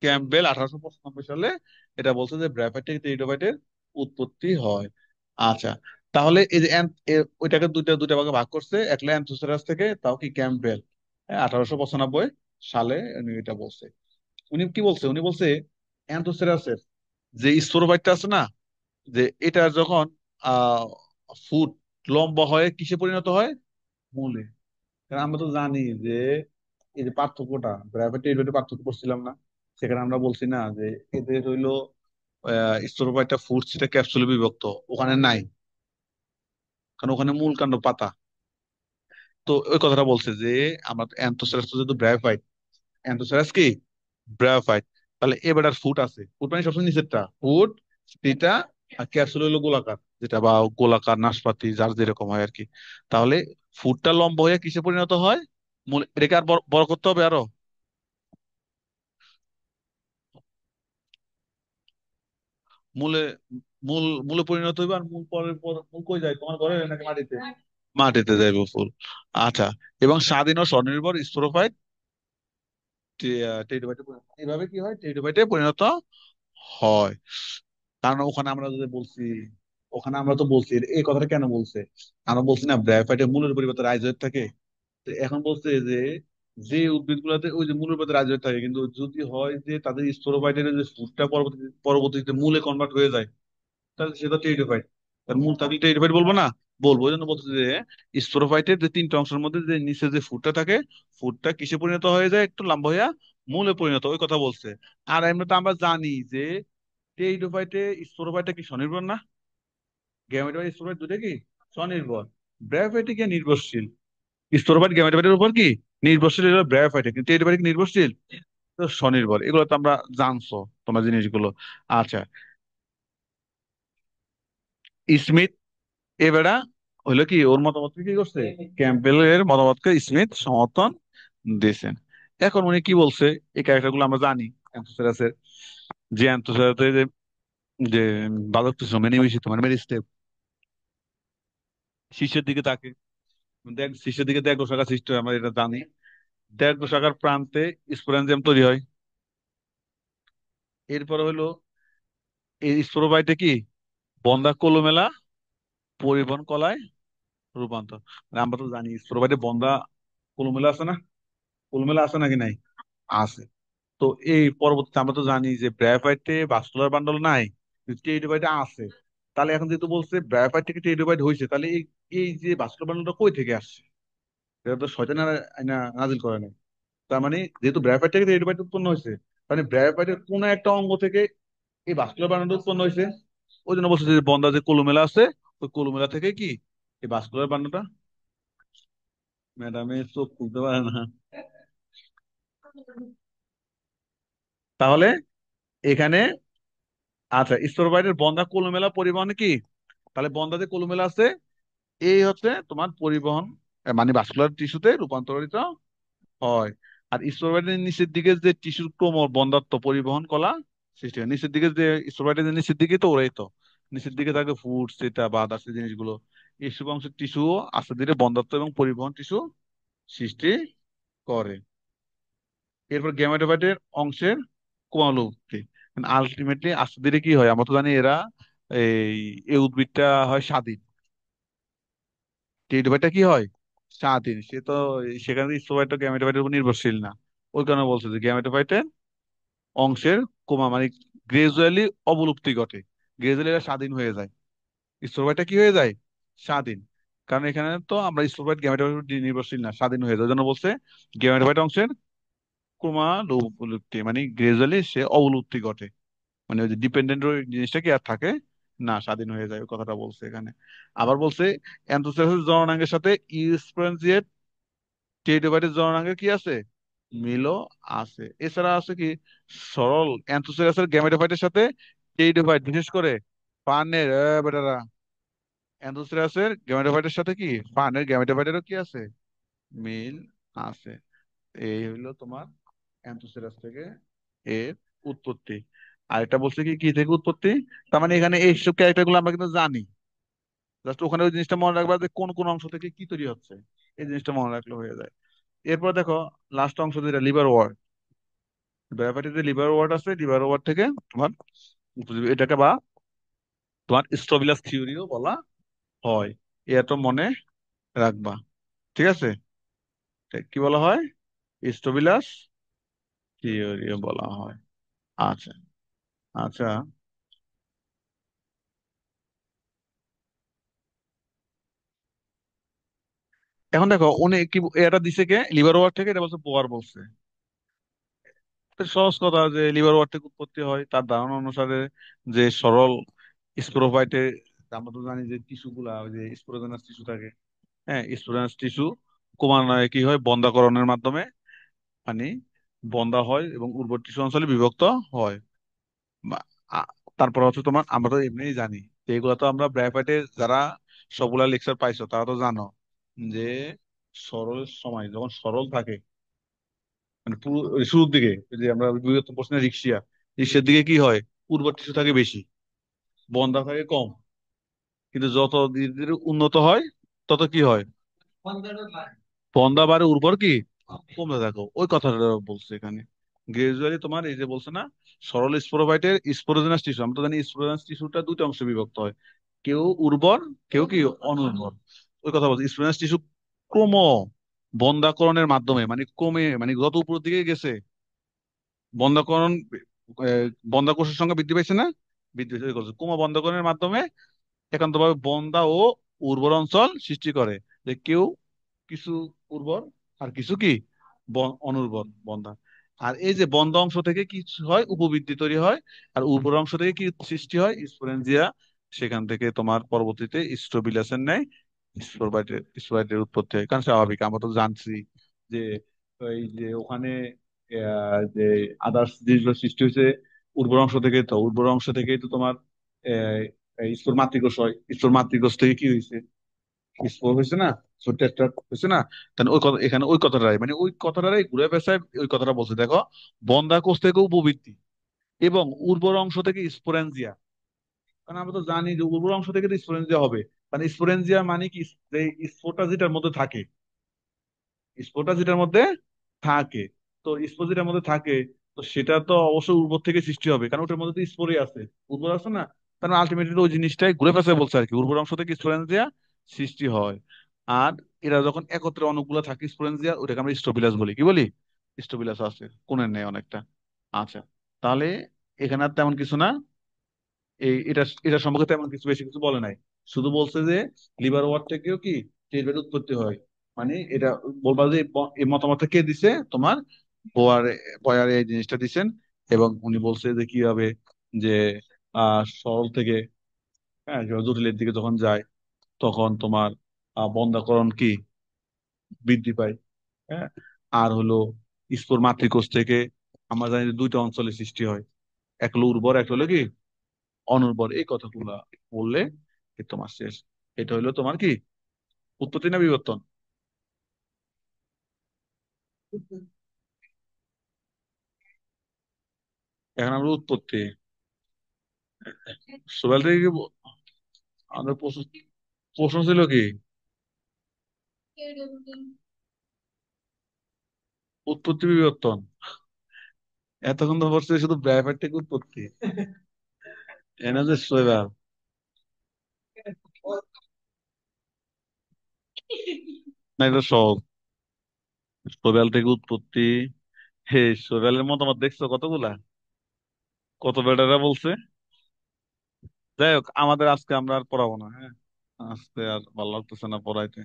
[SPEAKER 1] ক্যাম্পবেল 1895 সালে এটা বলছে যে ব্রায়োফাইট থেকে টেরিডোফাইটের উৎপত্তি হয়। আচ্ছা, তাহলে এই যে ওইটাকে দুইটা দুইটা ভাগে ভাগ করছে, একটা অ্যান্থোসেরাস থেকে, তাও কি ক্যাম্পবেল, 1895 সালে উনি এটা বলছে। উনি কি বলছে? উনি বলছে অ্যান্থোসেরাসের যে স্পোরোফাইটটা আছে না, যে এটা যখন আহ ফুট লম্বা হয়ে কিসে পরিণত হয়? মূলে। কারণ আমরা তো জানি যে এই যে পার্থক্যটা, গ্র্যাভিটি এর পার্থক্য করছিলাম না, সেখানে আমরা বলছি না যে এদের হইলো স্তরোফাইটটা ফুট সেটা ক্যাপসুলে বিভক্ত, ওখানে নাই, কারণ ওখানে মূল কাণ্ড পাতা। তো ওই কথাটা বলছে যে আমার অ্যান্থোসারাস তো যেহেতু ব্রায়োফাইট, অ্যান্থোসারাস কি ব্রায়োফাইট, তাহলে এবার আর ফুট আছে, ফুট মানে সবসময় নিচেরটা ফুট, এটা, আর ক্যাপসুল হলো গোলাকার, যেটা বা গোলাকার নাশপাতি যার যেরকম হয় আর কি। তাহলে ফুটটা লম্বা হয়ে কিসে পরিণত হয়? মূল। এটাকে আর বড় বড় করতে হবে আরো। মূলে, মূলে পরিণত হইবে, আর মূল পরের পর মূল কই যায়, তোমার ঘরে নাকি মাটিতে? মাটিতে যাইবে ফুল। আচ্ছা, এবং স্বাধীন ও স্বনির্ভর স্পোরোফাইট টেরিডোফাইটে এইভাবে কি হয়, টেরিডোফাইটে পরিণত হয়। কারণ ওখানে আমরা যদি বলছি, ওখানে আমরা তো বলছি এই কথাটা কেন বলছে, আমরা বলছি না ব্রায়োফাইটের মূলের পরিবর্তে রাইজোইট থাকে। তো এখন বলছে যে যে উদ্ভিদ গুলাতে ওই যে মূলের পরিবর্তে রাইজোইট থাকে, কিন্তু যদি হয় যে তাদের স্পোরোফাইটের যে ফুডটা পরবর্তীতে মূলে কনভার্ট হয়ে যায়, তাহলে সেটা টেরিডোফাইট। তার মূল থাকলে টেরিডোফাইট বলবো না? বলবো। ওই জন্য বলছে যে স্পোরোফাইটের যে তিনটা অংশের মধ্যে যে নিচে যে ফুডটা থাকে, ফুডটা কিসে পরিণত হয়ে যায় একটু লম্বা হইয়া? মূলে পরিণত, ওই কথা বলছে। আর এমনি তো আমরা জানি যে টেরিডোফাইটে স্পোরোফাইটটা কি স্বনির্ভর না? গ্যামেটোফাইট স্পোরোফাইট দুটো কি স্বনির্ভর? ব্রায়োফাইটে কি নির্ভরশীল? স্পোরোফাইট গ্যামেটোফাইটের উপর কি নির্ভরশীল? হলো ব্রায়োফাইটে, কিন্তু টেরিডোফাইট কি নির্ভরশীল? তো স্বনির্ভর। এগুলো তো আমরা জানছো তোমরা জিনিসগুলো। আচ্ছা, স্মিথ এবেড়া হইলো কি ওর মতামতকে কি করছে? ক্যাম্পবেলের মতামতকে স্মিথ সমর্থন দিয়েছেন। এখন উনি কি বলছে, এই ক্যারেক্টার গুলো আমরা জানি অ্যান্থোসারাসের, যে অ্যান্থোসারাসে যে যে বালক মানে নিবেশিত মানে মেরিস্টেম, শীর্ষের দিকে তাকে দেখ, শীর্ষের দিকে দেখ শাখা সৃষ্টি হয়, আমরা এটা জানি। দেখ শাখার প্রান্তে স্পোরেনজাইম তৈরি হয়। এরপরে হলো এই স্পোরোফাইটে কি বন্ধা কোলোমেলা পরিবহন কলায় রূপান্তর। মানে আমরা তো জানি স্পোরোফাইটে বন্ধা কোলোমেলা আছে না? কোলোমেলা আছে নাকি নাই? আছে। তো এই পরবর্তীতে আমরা তো জানি যে ব্রায়োফাইটে ভাস্কুলার বান্ডল নাই, টেরিডোফাইট আছে। তাহলে এখন যেহেতু বলছে ব্রায়োফাইট থেকে টেরিডোফাইট হয়েছে, তাহলে এই এই যে ভাস্কুলার বান্ডলটা কই থেকে আসছে? এটা তো শয়তান আইনা নাজিল করে নাই। তার মানে যেহেতু ব্রায়োফাইট থেকে টেরিডোফাইট উৎপন্ন হয়েছে, মানে ব্রায়োফাইটের কোন একটা অঙ্গ থেকে এই ভাস্কুলার বান্ডলটা উৎপন্ন হয়েছে। ওই জন্য বলছে যে বন্ধা যে কলুমেলা আছে, ওই কলুমেলা থেকে কি এই ভাস্কুলার বান্ডলটা। ম্যাডামের চোখ খুলতে পারে না। তাহলে এখানে আচ্ছা, স্পোরোফাইটের বন্ধা কলুমেলা পরিবহনে কি, তাহলে বন্ধা যে কলুমেলা আছে এই হচ্ছে তোমার পরিবহন, মানে ভাস্কুলার টিস্যুতে রূপান্তরিত হয়। আর স্পোরোফাইটের নিচের দিকে যে টিস্যুর ক্রম বন্ধাত্ব পরিবহন কলা সৃষ্টি হয়। নিচের দিকে যে স্পোরোফাইটের যে নিচের দিকে তো ওরাই তো নিচের দিকে থাকে ফুড সেটা বা আদার্স জিনিসগুলো। এইসব অংশের টিস্যু আস্তে ধীরে বন্ধাত্ব এবং পরিবহন টিস্যু সৃষ্টি করে। এরপর গ্যামেটোফাইটের অংশের কোয়ালুপ্তি। আলটিমেটলি আস্তে ধীরে কি হয় আমরা তো জানি এরা এই এই উদ্ভিদটা হয় স্বাধীন। টেরিডোফাইটটা কি হয় স্বাধীন, সে তো সেখানে স্পোরোফাইট তো গ্যামেটোফাইটের উপর নির্ভরশীল না। ওই কারণে বলছে যে গ্যামেটোফাইটের অংশের কমা মানে গ্রাজুয়ালি অবলুপ্তি ঘটে, গ্রাজুয়ালি এরা স্বাধীন হয়ে যায়। স্পোরোফাইটটা কি হয়ে যায় স্বাধীন, কারণ এখানে তো আমরা স্পোরোফাইট গ্যামেটোফাইটের উপর নির্ভরশীল না, স্বাধীন হয়ে যায়। ওই জন্য বলছে গ্যামেটোফাইট অংশের ক্রমালুপ্তি মানে গ্রাজুয়ালি সে অবলুপ্তি ঘটে, মানে ওই যে ডিপেন্ডেন্ট জিনিসটা কি আর থাকে না, স্বাধীন হয়ে যায়, ওই কথাটা বলছে এখানে। আবার বলছে অ্যান্থোসায়াসিস জননাঙ্গের সাথে ইউস্পোরেনজিয়েট টেরিডোফাইটের জননাঙ্গের কি আছে মিলও আছে। এছাড়া আছে কি সরল অ্যান্থোসায়াসের গ্যামেটোফাইটের সাথে টেরিডোফাইট বিশেষ করে পানের বেটারা অ্যান্থোসায়াসের গ্যামেটোফাইটের সাথে কি পানের গ্যামেটোফাইটেরও কি আছে মিল আছে। এই হইলো তোমার অ্যান্থোসেরাস থেকে এর উৎপত্তি। আর এটা বলছে কি কি থেকে উৎপত্তি, তার মানে এখানে এইসব ক্যারেক্টার গুলো আমরা কিন্তু জানি, জাস্ট ওখানে ওই জিনিসটা মনে রাখবা যে কোন কোন অংশ থেকে কি তৈরি হচ্ছে, এই জিনিসটা মনে রাখলে হয়ে যায়। এরপর দেখো লাস্ট অংশ যেটা লিভার ওয়ার্ড। ব্যাপারটিতে লিভার ওয়ার্ড আছে, লিভার ওয়ার্ড থেকে তোমার এটাকে বা তোমার স্ট্রোবিলাস থিওরিও বলা হয়। এটা মনে রাখবা, ঠিক আছে? কি বলা হয়? স্ট্রোবিলাস থিওরিও বলা হয়। আচ্ছা আচ্ছা। এখন দেখো উনি কি এটা দিছে কে লিভার ওয়ার থেকে, এটা বলছে বোয়ার বলছে। তো সহজ কথা যে লিভার ওয়ার থেকে উৎপত্তি হয় তার ধারণা অনুসারে, যে সরল স্পোরোফাইটে আমরা তো জানি যে টিস্যু গুলা ওই যে স্পোরোজেনাস টিস্যু থাকে। হ্যাঁ, স্পোরোজেনাস টিস্যু ক্রমান্বয়ে কি হয় বন্ধাকরণের মাধ্যমে মানে বন্ধা হয় এবং উর্বর টিস্যু অঞ্চলে বিভক্ত হয়। বা- আ- তারপর হচ্ছে তোমার আমরা তো এমনিই জানি যে এগুলা তো আমরা ব্রায়োফাইটে যারা সবগুলা লেকচার পাইছো তারা তো জানো যে সরলের সময় যখন সরল থাকে মানে পুরো ওই শুরুর দিকে যে আমরা বিগত প্রশ্নে রিক্সিয়া রিক্সার দিকে কি হয় উর্বর টিস্যু থাকে বেশি, বন্ধা থাকে কম। কিন্তু যত ধীরে ধীরে উন্নত হয় তত কি হয় বন্ধা বাড়ে উর্বর কি কমতে থাকো, ওই কথাটা বলছে এখানে। গ্রাজুয়ালি তোমার এই যে বলছে না সরল স্পোরোফাইটের স্পোরোজেনাস টিস্যু, আমরা তো জানি স্পোরোজেনাস টিস্যুটা দুটো অংশে বিভক্ত হয়, কেউ উর্বর কেউ কি অনুর্বর। ওই কথা বলছে স্পোরোজেনাস টিস্যু ক্রম বন্ধাকরণের মাধ্যমে মানে কমে মানে যত উপরের দিকে গেছে বন্ধাকরণ বন্ধাকোষের সংখ্যা বৃদ্ধি পাইছে না, বৃদ্ধি পাইছে, ওই কথা। ক্রম বন্ধাকরণের মাধ্যমে একান্তভাবে বন্দা ও উর্বর অঞ্চল সৃষ্টি করে, যে কেউ কিছু উর্বর আর কিছু কি অনুর্বর বন্দা। আর এই যে বন্ধ অংশ থেকে কি হয় উপবৃদ্ধি তৈরি হয়, আর উর্বর অংশ থেকে কি সৃষ্টি হয় স্পোরেনজিয়া। সেখান থেকে তোমার পরবর্তীতে স্ট্রোবিলাসের ন্যায় স্পোরাইটের উৎপত্তি হয়, কারণ স্বাভাবিক আমরা তো জানছি যে এই যে ওখানে যে আদার্স জিনিসগুলো সৃষ্টি হয়েছে উর্বর অংশ থেকে, তো উর্বর অংশ থেকেই তো তোমার স্তর মাতৃকোষ হয়, স্তর মাতৃকোষ থেকে কি হয়েছে স্পোর হয়েছে না, ছোট্ট একটা হয়েছে না। তাহলে ওই কথা এখানে ওই কথাটাই মানে ওই কথাটাই ঘুরে পেঁচায় ওই কথাটা বলছে দেখো বন্ধা কোষ থেকে উপবৃদ্ধি এবং উর্বর অংশ থেকে স্পোরেনজিয়া। কারণ আমরা তো জানি যে উর্বর অংশ থেকে তো স্পোরেনজিয়া হবে, মানে স্পোরেনজিয়া মানে কি যে স্পোরটা যেটার মধ্যে থাকে, স্পোরটা যেটার মধ্যে থাকে, তো স্পোর যেটার মধ্যে থাকে তো সেটা তো অবশ্যই উর্বর থেকে সৃষ্টি হবে, কারণ ওটার মধ্যে তো স্পোরই আছে, উর্বর আছে না। কারণ আলটিমেটলি ওই জিনিসটাই ঘুরে পেঁচায় বলছে আর কি, উর্বর অংশ থেকে স্পোরেনজিয়া সৃষ্টি হয়। আর এরা যখন একত্রে অনেকগুলো থাকে স্পোরেনজিয়া, ওটাকে আমরা স্টোবিলাস বলি, কি বলি স্টোবিলাস আছে কোণের নেই অনেকটা। আচ্ছা, তাহলে এখানে আর তেমন কিছু না, এটা এটা সম্পর্কে তেমন কিছু বেশি কিছু বলে নাই। শুধু বলছে যে লিভার ওয়ার থেকেও কি টেলবেট উৎপত্তি হয়। মানে এটা বলবা যে এই মতামতটা কে দিছে তোমার বোয়ার, বয়ার এই জিনিসটা দিছেন। এবং উনি বলছে যে কিভাবে যে সরল থেকে হ্যাঁ জটিলের দিকে যখন যায় তখন তোমার বন্ধ্যাকরণ কি বৃদ্ধি পায়। হ্যাঁ, আর হলো স্পোর মাতৃকোষ থেকে আমরা জানি যে দুইটা অঞ্চলের সৃষ্টি হয়, এক হলো উর্বর, এক হলো কি অনুর্বর। এই কথাগুলা বললে কি তোমার শেষ। এটা হলো তোমার কি উৎপত্তি না বিবর্তন? এখন আমরা উৎপত্তি সোবেল থেকে আমাদের প্রশ্ন প্রশ্ন ছিল কি উৎপত্তি বিবর্তন। এতক্ষণ তো বলছে শুধু ব্র্যাকেট থেকে উৎপত্তি, এনা যে সোবেল। না এটা সহজ। সোবেল থেকে উৎপত্তি। হে, সোবেলের মতামত দেখছো কতগুলা, কত বেটারা বলছে। যাই হোক, আমাদের আজকে আমরা আর পড়াবো না, হ্যাঁ। আজকে আর ভালো লাগতেছে না পড়াইতে।